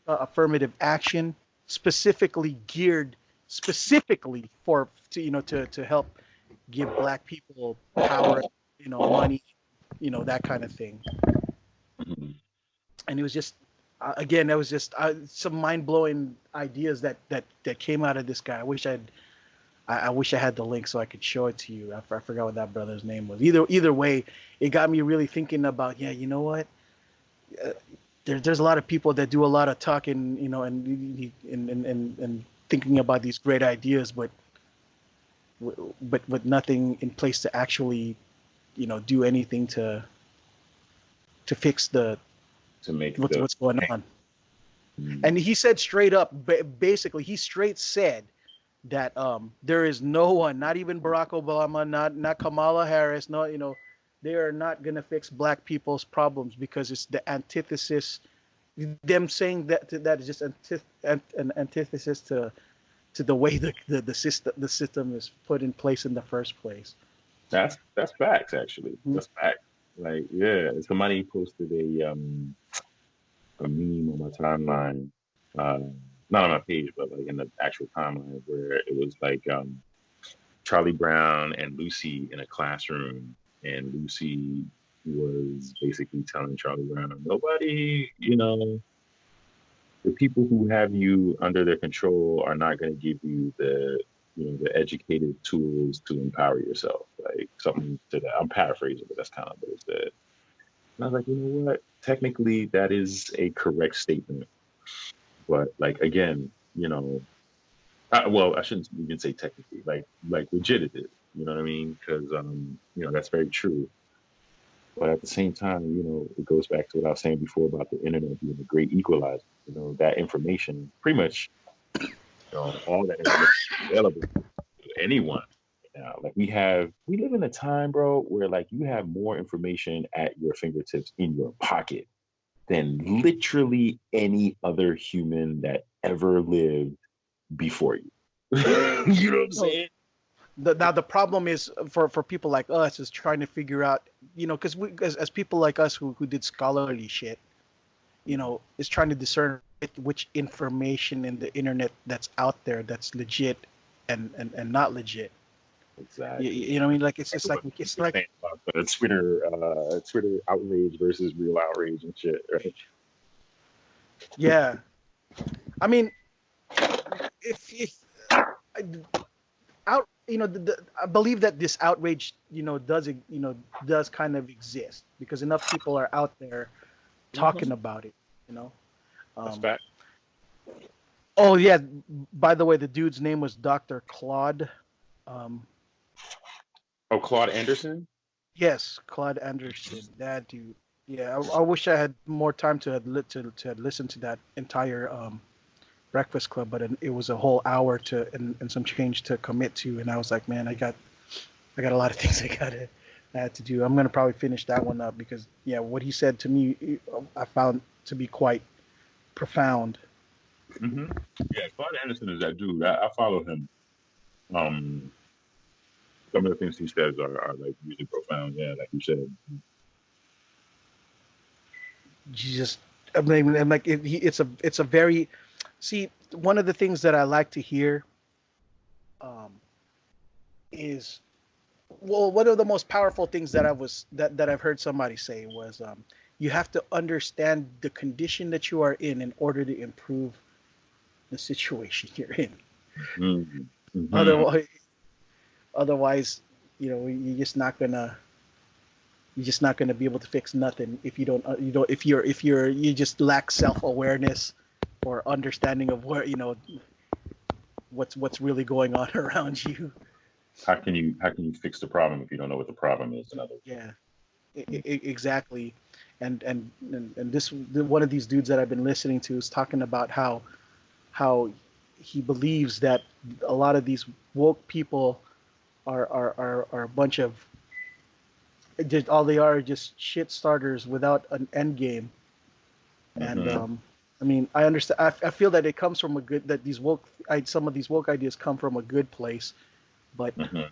affirmative action, specifically geared specifically for to help give black people power, money, that kind of thing. Mhm. And it was just again, that was just some mind blowing ideas that came out of this guy. I wish I had the link so I could show it to you. I forgot what that brother's name was. Either way, it got me really thinking about, yeah, you know what? Uh, there's a lot of people that do a lot of talking, and thinking about these great ideas, but with nothing in place to actually, do anything to fix the To make the what's going on. mm, And he said straight up, basically, he straight said that there is no one, not even Barack Obama, not Kamala Harris, no, they are not gonna fix black people's problems because it's the antithesis. Them saying that is just an antithesis to the way the system is put in place in the first place. that's facts actually. Mhm. That's facts. Like yeah, somebody posted a meme on my timeline, uh, not on my page, but like in the actual timeline where it was like Charlie Brown and Lucy in a classroom, and Lucy was basically telling Charlie Brown, nobody, the people who have you under their control are not going to give you the educated tools to empower yourself. Like something to that. I'm paraphrasing, but that's kind of what it said. And I was like, you know what? Technically, that is a correct statement. But like again, well, I shouldn't even say technically, like legit it is. You know what I mean? Because that's very true. But at the same time, it goes back to what I was saying before about the internet being a great equalizer. That information, pretty much, all that information is available to anyone now. Like we live in a time, bro, where like you have more information at your fingertips in your pocket than literally any other human that ever lived before you. You know what I'm No, saying? now the problem is for people like us is trying to figure out, because we as people like us who did scholarly shit, is trying to discern which information in the internet that's out there that's legit and not legit. Exactly. You know what I mean? Like it's Like just what like people it's were like saying about the Twitter outrage versus real outrage and shit, right? yeah. I mean, if out I believe that this outrage does kind of exist because enough people are out there talking Hmm. about it. You know. That's Um, fact. oh yeah. By the way, the dude's name was Dr. Claude. Um, Oh, Claude Anderson? yes, Claude Anderson. That dude. Yeah, I wish I had more time to had listened to that entire Breakfast Club, but it was a whole hour and some change to commit to, and I was like, man, I got a lot of things I had to do. I'm gonna probably finish that one up because yeah, what he said to me, I found to be quite profound. Hmm. Yeah, Claude Anderson is that dude. I follow him. Um, some of the things he says are like really profound. Yeah, like you said. You just, I mean, I'm like, it's a very, see, one of the things that I like to hear, um, is, well, one of the most powerful things that I've heard somebody say was, you have to understand the condition that you are in order to improve the situation you're in. Mm-hmm. Mm-hmm. Otherwise, otherwise, you're just not gonna be able to fix nothing if you don't, you just lack self-awareness or understanding of where, what's really going on around you. How can you fix the problem if you don't know what the problem is? In other words. Yeah, exactly. And this one of these dudes that I've been listening to is talking about how he believes that a lot of these woke people are a bunch of, just all they are just shit starters without an end game. And Mm-hmm. I mean, I understand. I feel that it comes from a good, that some of these woke ideas come from a good place, but Mm-hmm.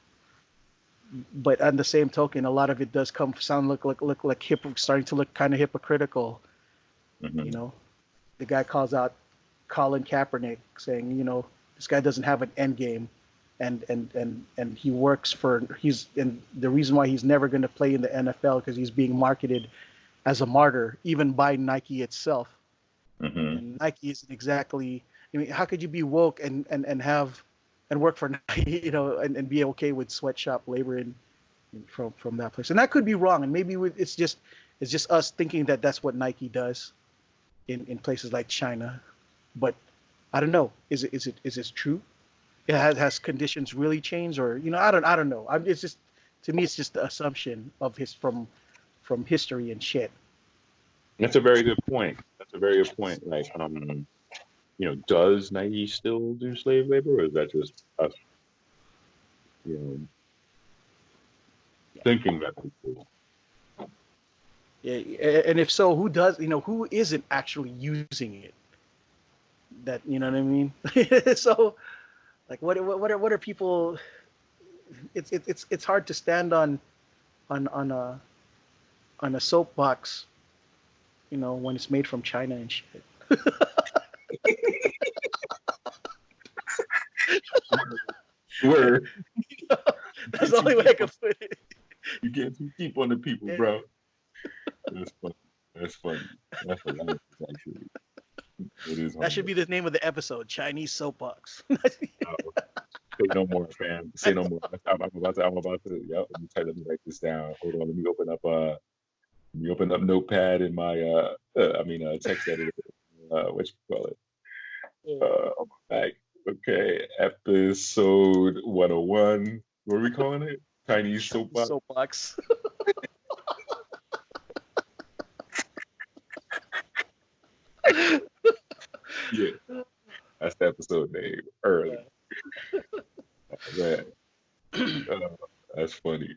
on the same token, a lot of it does look like starting to look kind of hypocritical. You Mm-hmm. know, the guy calls out Colin Kaepernick, saying, this guy doesn't have an end game, and he works for and the reason why he's never going to play in the NFL because he's being marketed as a martyr, even by Nike itself. Mm-hmm. And Nike isn't exactly. I mean, how could you be woke and have and work for Nike, and be okay with sweatshop labor from that place? And that could be wrong, and maybe it's just us thinking that that's what Nike does in places like China, but I don't know. Is it true? Has conditions really changed, or I don't know. It's just, to me, it's just the assumption of from history and shit. That's a very good point. That's a very good point. Like, does Nike still do slave labor, or is that just us, you know, Yeah. thinking that they do? Yeah, and if so, who isn't actually using it? That, you know what I mean? So, like, what are people? It's hard to stand on on a on a soapbox, when it's made from China and shit. Word. You That's get the too only way I deep can on put it. you get too deep on the people, Yeah. bro. That's funny. That's funny. That's hilarious, actually. It is That should hilarious. be the name of the episode: Chinese soapbox. Oh, say no more, fam. Say no more. I'm about to. Yep. Let me write this down. Hold on. Let me open up Notepad in my text editor. What you call it? On my Mac. Okay. Episode 101. What are we calling it? Chinese Chinese soapbox. soapbox. Yeah, that's the episode name. Early. Yeah. Man, uh, that's funny.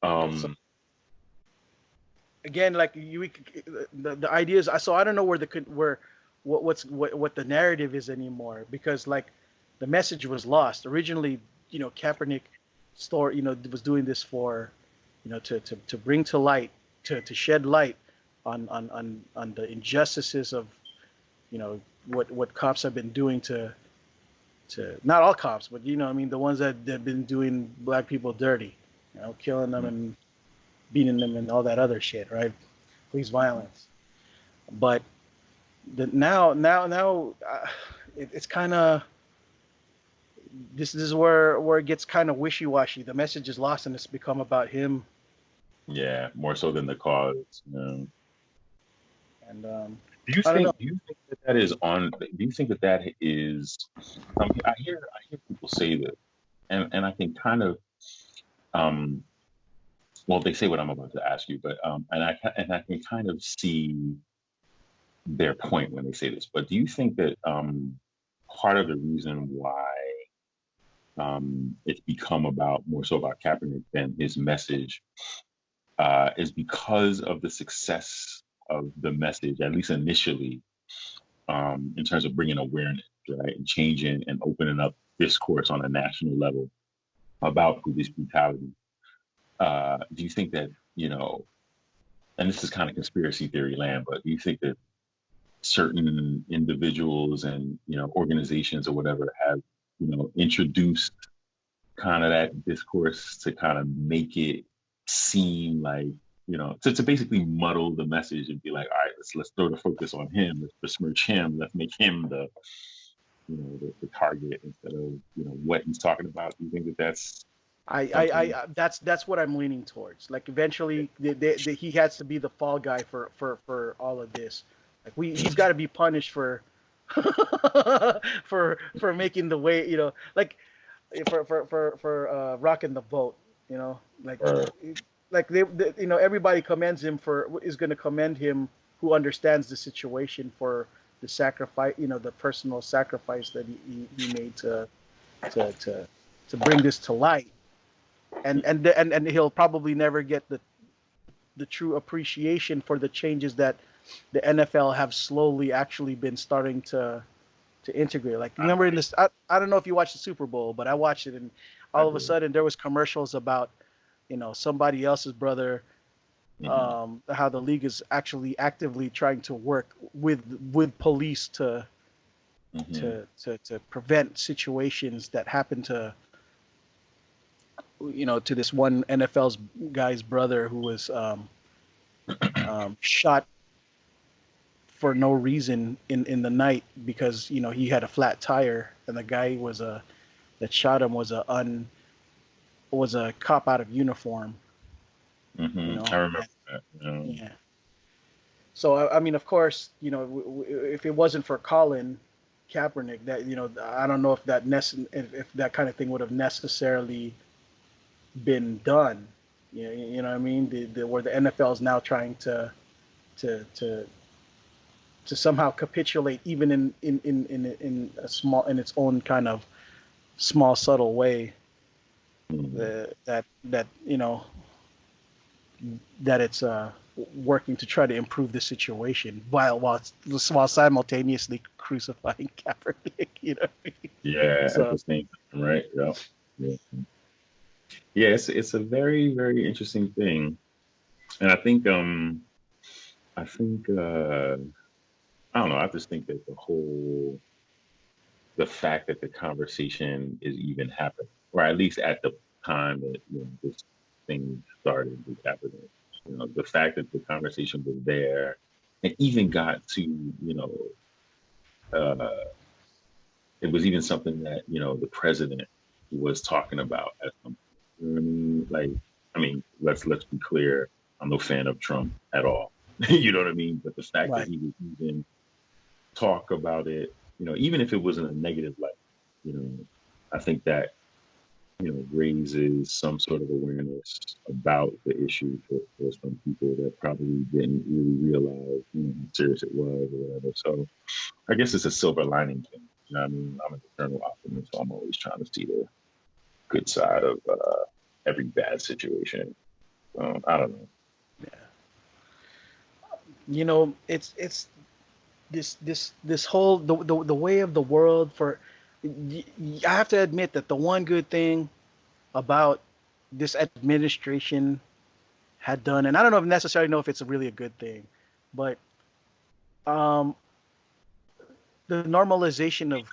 Yeah. So Um. again, like the ideas. So I don't know what the narrative is anymore, because like the message was lost originally. Kaepernick was doing this for, to bring to light, to shed light on the injustices of, what cops have been doing to not all cops, but I mean, the ones that have been doing black people dirty, killing them and beating them and all that other shit, right? Police violence. But now, it's kind of, this is where it gets kind of wishy-washy. The message is lost and it's become about him. Yeah, more so than the cause. And I don't know. Do you think that is on? Do you think that is? I hear people say this, and I can kind of um. Well, they say what I'm about to ask you, but and I can kind of see their point when they say this. But do you think that part of the reason why it's become about more so about Kaepernick than his message is because of the success of the message, at least initially, in terms of bringing awareness, right, and changing and opening up discourse on a national level. about police brutality. Do you think that, and this is kind of conspiracy theory land, but do you think that certain individuals and, organizations or whatever have, introduced kind of that discourse to kind of make it seem like, to basically muddle the message and be like, all right, let's throw the focus on him, let's besmirch him, let's make him the target instead of, what he's talking about. Do you think that that's something? That's what I'm leaning towards. Like eventually, he has to be the fall guy for all of this. Like he's got to be punished for for making the way, like for rocking the boat, like everybody commends him is going to commend him who understands the situation for the sacrifice, the personal sacrifice that he made to bring this to light. And he'll probably never get the true appreciation for the changes that the NFL have slowly actually been starting to integrate. Like, remember in this, I don't know if you watched the Super Bowl, but I watched it, and all of a sudden there was commercials about, somebody else's brother, how the league is actually actively trying to work with police to prevent situations that happen to this one NFL's guy's brother who was shot for no reason in the night because he had a flat tire, and the guy that shot him was a cop out of uniform. I remember that. Yeah. So I mean, of course, if it wasn't for Colin Kaepernick, that I don't know if that kind of thing would have necessarily been done. You know what I mean? Where the NFL is now trying to somehow capitulate, even in its own kind of small, subtle way. That it's working to try to improve the situation while simultaneously crucifying Kaepernick. You know what I mean? Yeah, at the same time, right? Yeah. Yeah, it's a very, very interesting thing, and I think I don't know. I just think that the fact that the conversation is even happening, or at least at the time that this thing started with Kaepernick, the fact that the conversation was there, and even got to it was even something that the president was talking about at some point. You know what I mean? Like, let's be clear. I'm no fan of Trump at all. You know what I mean? But the fact that he would even talk about it, even if it wasn't a negative light, I think that raises some sort of awareness about the issue for some people that probably didn't really realize how serious it was or whatever. So I guess it's a silver lining thing. You know what I mean? I'm an eternal optimist, so I'm always trying to see the good side of every bad situation. I don't know. Yeah. It's this whole the way of the world for. I have to admit that the one good thing about this administration had done, and I don't necessarily know if it's really a good thing, but the normalization of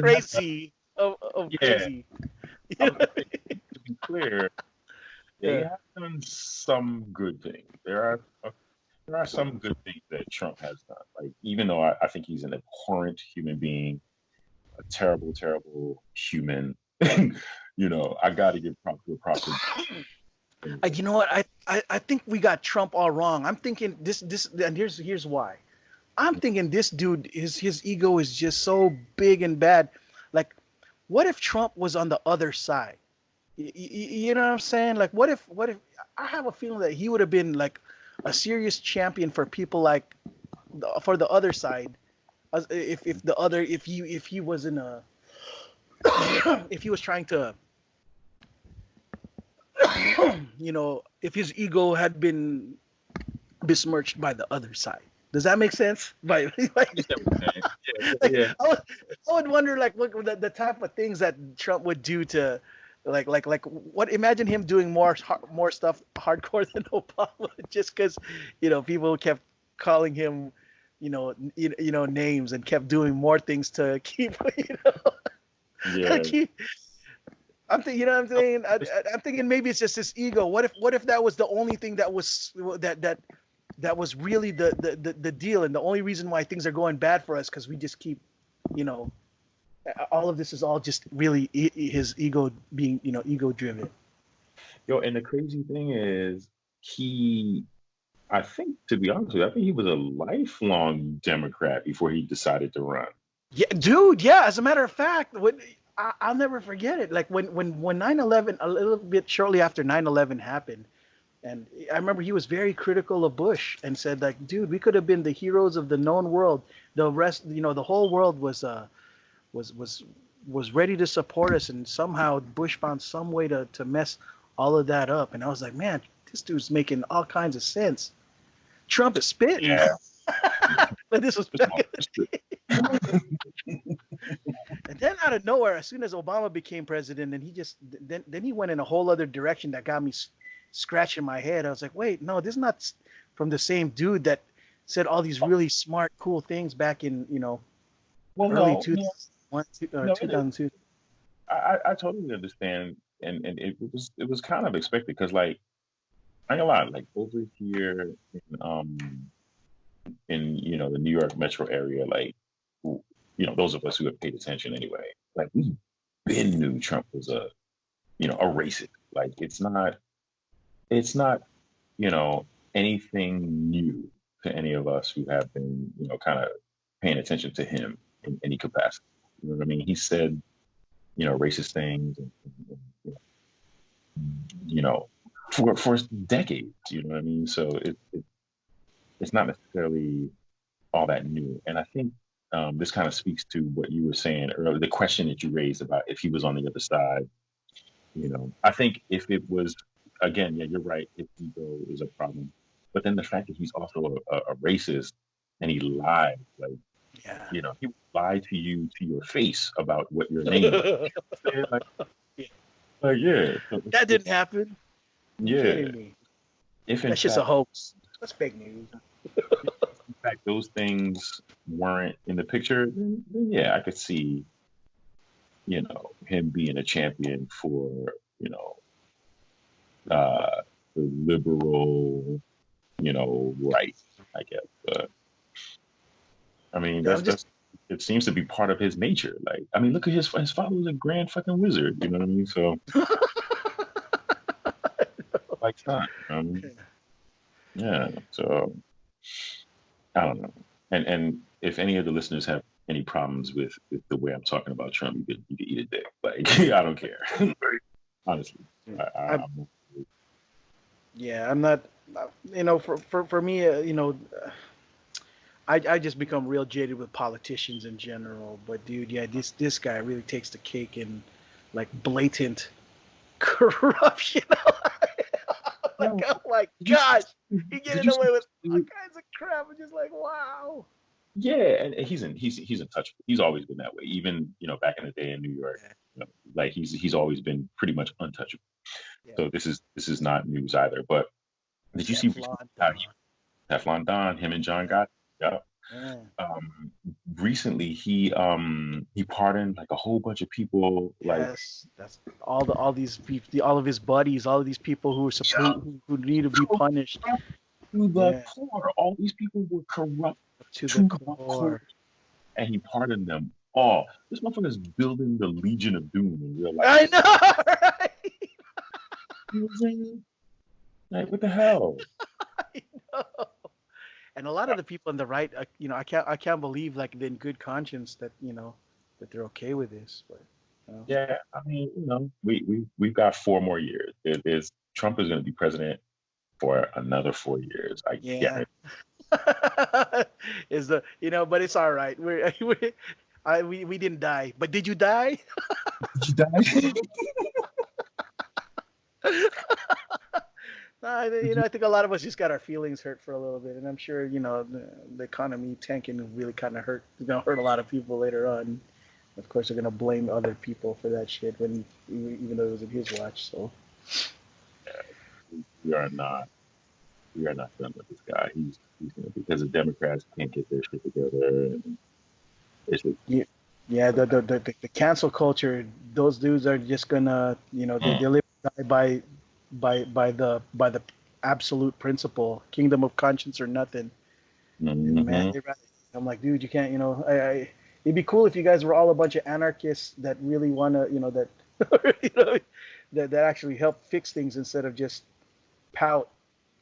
crazy of crazy. To be clear, they have done some good things. There are some good things that Trump has done. Like, even though I think he's an abhorrent human being, a terrible, terrible human, I got to give props. You know what? I think we got Trump all wrong. I'm thinking this, and here's why. I'm thinking this dude, his ego is just so big and bad. Like, what if Trump was on the other side? You know what I'm saying? Like, what if I have a feeling that he would have been like a serious champion for people like for the other side, if he was in a if he was trying to if his ego had been besmirched by the other side. Does that make sense? Like, Yeah. I would wonder like what the type of things that Trump would do to like what imagine him doing more stuff hardcore than Obama just because people kept calling him names and kept doing more things to keep Yeah. keep, I'm thinking, what I'm saying? I'm thinking maybe it's just his ego. What if that was the only thing that was that was really the deal, and the only reason why things are going bad for us because we just keep, all of this is all just really his ego being, ego driven. Yo, and the crazy thing is, I think, to be honest with you, I think he was a lifelong Democrat before he decided to run. Yeah, dude. Yeah. As a matter of fact, I'll never forget it. Like when 9/11, a little bit shortly after 9/11 happened, and I remember he was very critical of Bush and said like, dude, we could have been the heroes of the known world. The rest, the whole world was ready to support us, and somehow Bush found some way to mess all of that up. And I was like, man, this dude's making all kinds of sense. Trump is spitting. Yeah. But this was back in the day. And then out of nowhere, as soon as Obama became president, and he just then he went in a whole other direction that got me scratching my head. I was like, wait, no, this is not from the same dude that said all these really smart, cool things back in early 2002. I totally understand, and it was kind of expected because like I ain't gonna lie, like over here in the New York metro area, like those of us who have paid attention anyway, like we been knew Trump was a racist. Like it's not anything new to any of us who have been kind of paying attention to him in any capacity. You know what I mean? He said racist things for decades. You know what I mean? So it's not necessarily all that new. And I think this kind of speaks to what you were saying earlier, the question that you raised about if he was on the other side. I think if it was, again, yeah, you're right, his ego is a problem. But then the fact that he's also a racist and he lied, like, Yeah. he would lie to you to your face about what your name was. like, yeah. That didn't happen. Yeah. Kidding me. That's just a hoax. That's fake news. In fact, those things weren't in the picture, then yeah, I could see, him being a champion for, the liberal, right, I guess. But I mean, that's it seems to be part of his nature. Like, I mean, look at his father was a grand fucking wizard. You know what I mean? So, like that. Yeah. So, I don't know. And if any of the listeners have any problems with the way I'm talking about Trump, you could eat a dick. Like, I don't care. Honestly, I'm not. For me, I just become real jaded with politicians in general. But dude, yeah, this guy really takes the cake in like blatant corruption. Oh my gosh, he getting away with all kinds of crap. I'm just like, wow. Yeah, and he's untouchable. He's always been that way. Even back in the day in New York, like he's always been pretty much untouchable. Yeah. So this is not news either. But did you see Teflon Don, him and John Gotti? Yeah. Recently he pardoned like a whole bunch of people. Yes, that's all these people, all of his buddies, all of these people who are supposed who need to be punished. To the core, all these people were corrupt to the core, and he pardoned them all. This motherfucker's building the Legion of Doom in real life. I know, right? You know what I'm saying? Like, what the hell? I know. And a lot of the people on the right, I can't believe, like, in good conscience that that they're okay with this. But yeah, I mean, we've got 4 more years. Trump is going to be president for another 4 years. I get it. But it's all right. We didn't die. But did you die? Did you die? I think a lot of us just got our feelings hurt for a little bit, and I'm sure the economy tanking really kind of hurt. It's gonna hurt a lot of people later on. Of course, they're gonna blame other people for that shit even though it was in his watch. So we are not done with this guy. He's gonna, because the Democrats can't get their shit together, and it's just, yeah, the cancel culture. Those dudes are just gonna they live and die by the absolute principle, kingdom of conscience or nothing. And man, I'm like, dude, you can't. It'd be cool if you guys were all a bunch of anarchists that really wanna that that actually help fix things instead of just pout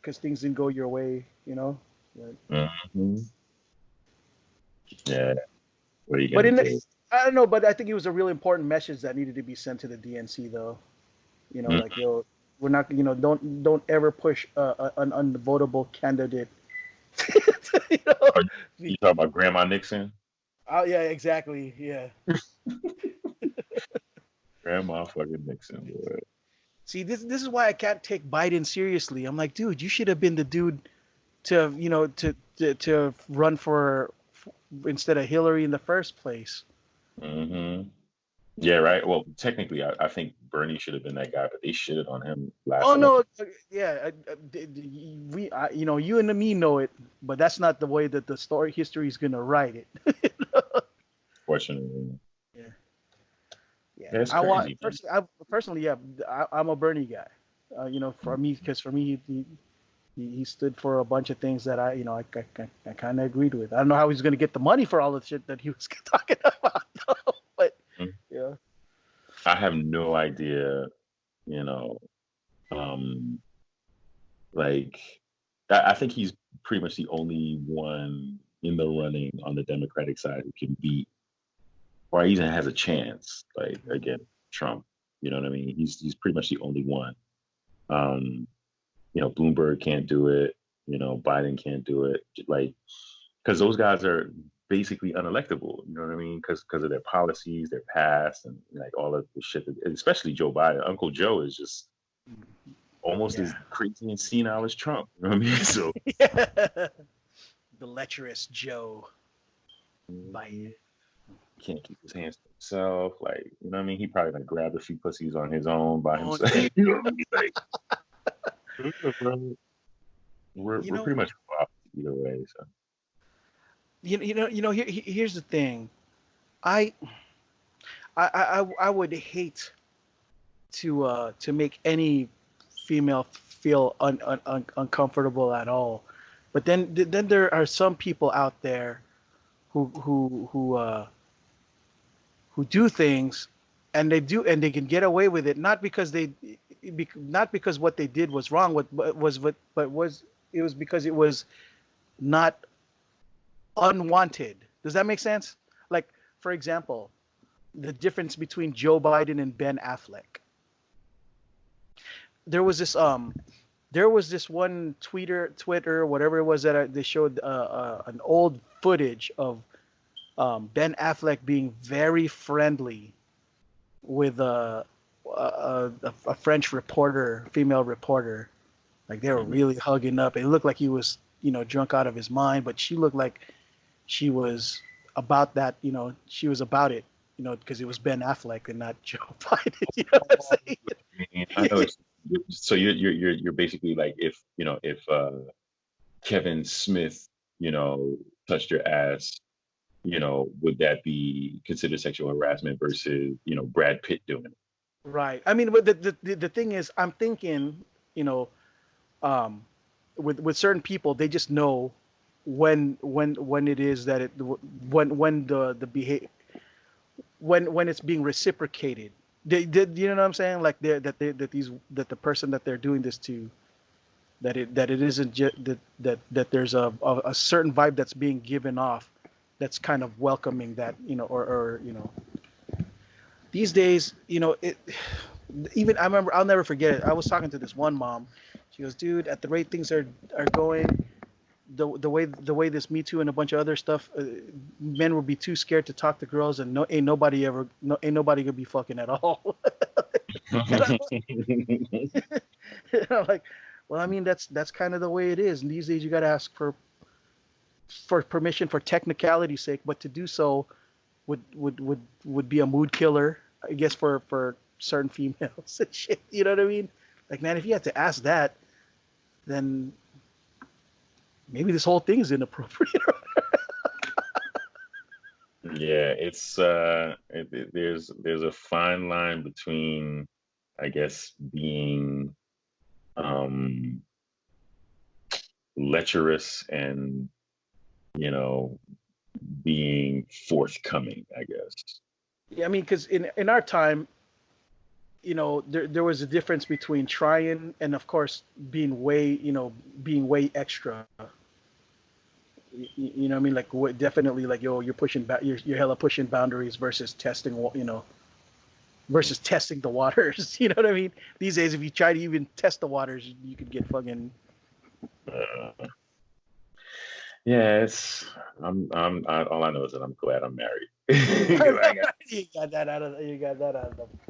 because things didn't go your way. But, yeah. What are you but gonna do? I don't know, but I think it was a really important message that needed to be sent to the DNC, though. Like, we're not, don't ever push an unvotable candidate. Are you talking about Grandma Nixon? Oh yeah, exactly. Yeah. Grandma fucking Nixon, boy. See, this is why I can't take Biden seriously. I'm like, dude, you should have been the dude to to run for instead of Hillary in the first place. Yeah, right. Well, technically, I think Bernie should have been that guy, but they shitted on him last. Oh no, yeah, you and me know it, but that's not the way that the history is gonna write it. Fortunately. Yeah. That's crazy. Personally, yeah, I'm a Bernie guy. For me, because for me, he stood for a bunch of things that I kind of agreed with. I don't know how he's gonna get the money for all the shit that he was talking about, but yeah. I have no idea, like, I think he's pretty much the only one in the running on the Democratic side who can beat, or even has a chance, like, against Trump. You know what I mean? He's pretty much the only one. Bloomberg can't do it. Biden can't do it. Like, because those guys are basically unelectable. You know what I mean? Because of their policies, their past, and like all of the shit. Especially Joe Biden. Uncle Joe is just almost as crazy and senile as Trump. You know what I mean? So the lecherous Joe Biden can't keep his hands to himself. Like, you know what I mean? He probably like grabbed a few pussies on his own by himself. You know what I mean? Like, we're pretty much either way. So. Here's the thing. I would hate to make any female feel uncomfortable at all, but then there are some people out there who do things and they can get away with it not because what they did was wrong, but it was because it was not unwanted. Does that make sense? Like, for example, the difference between Joe Biden and Ben Affleck. There was this one Twitter, whatever it was, that they showed an old footage of Ben Affleck being very friendly with a French reporter, female reporter. Like, they were really hugging up. It looked like he was, drunk out of his mind, but she looked like she was about that, she was about it, because it was Ben Affleck and not Joe Biden. You know what I'm saying? I know. So you're basically like, if Kevin Smith, touched your ass, would that be considered sexual harassment versus, Brad Pitt doing it? Right. I mean, but the thing is, I'm thinking, with certain people, they just know when it is that it when the behavior when it's being reciprocated. You know what I'm saying? Like that the person that they're doing this to, that it isn't just that there's a certain vibe that's being given off, that's kind of welcoming that, or these days, even I remember, I'll never forget it. I was talking to this one mom. She goes, dude, at the rate things are going, the way this Me Too and a bunch of other stuff, men will be too scared to talk to girls, and ain't nobody gonna be fucking at all. And I'm like, Well, I mean, that's kind of the way it is. And these days, you got to ask for permission for technicality's sake, but to do so would be a mood killer, I guess, for certain females and shit. You know what I mean? Like, man, if you had to ask that, then maybe this whole thing is inappropriate. Yeah, it's there's a fine line between, I guess, being um lecherous and, you know, being forthcoming, I guess. Yeah, I mean, because in our time, there was a difference between trying and, of course, being way extra. You know what I mean? Like, definitely, like, yo, you're pushing back, you're hella pushing boundaries versus testing, versus testing the waters. You know what I mean? These days, if you try to even test the waters, you could get fucking. Uh, yeah, all I know is that I'm glad I'm married. 'Cause You got that out of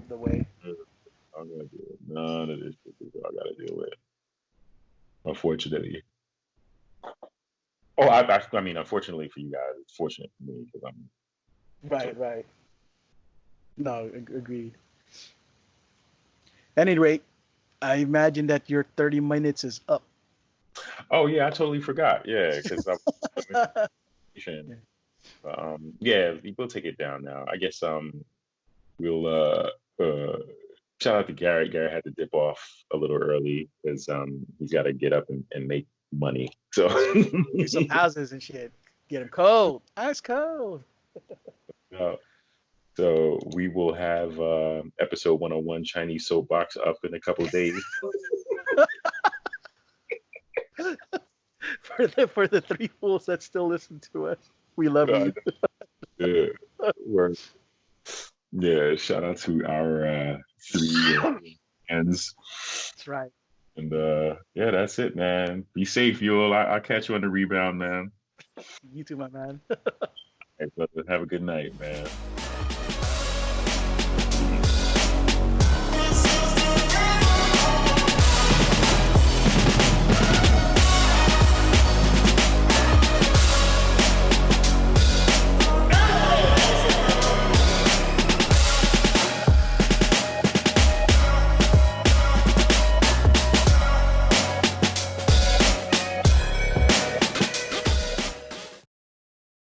the way. I'm gonna deal with none of this shit that I gotta deal with. Unfortunately. Oh, I mean, unfortunately for you guys, it's fortunate for me because I'm. Right. No, agreed. At any rate, I imagine that your 30 minutes is up. Oh yeah, I totally forgot. Yeah, because I'm vacation. Yeah, we'll take it down now. I guess we'll shout out to Garrett. Garrett had to dip off a little early because he's got to get up and make money. So Do some houses and shit. Get them cold. Ice cold. uh, so we will have episode 101 Chinese soapbox up in a couple of days. For the three fools that still listen to us, we love you. Yeah, shout out to our three fans. That's right. And yeah, that's it, man. Be safe, y'all. I'll catch you on the rebound, man. You too, my man. Hey, brother, have a good night, man.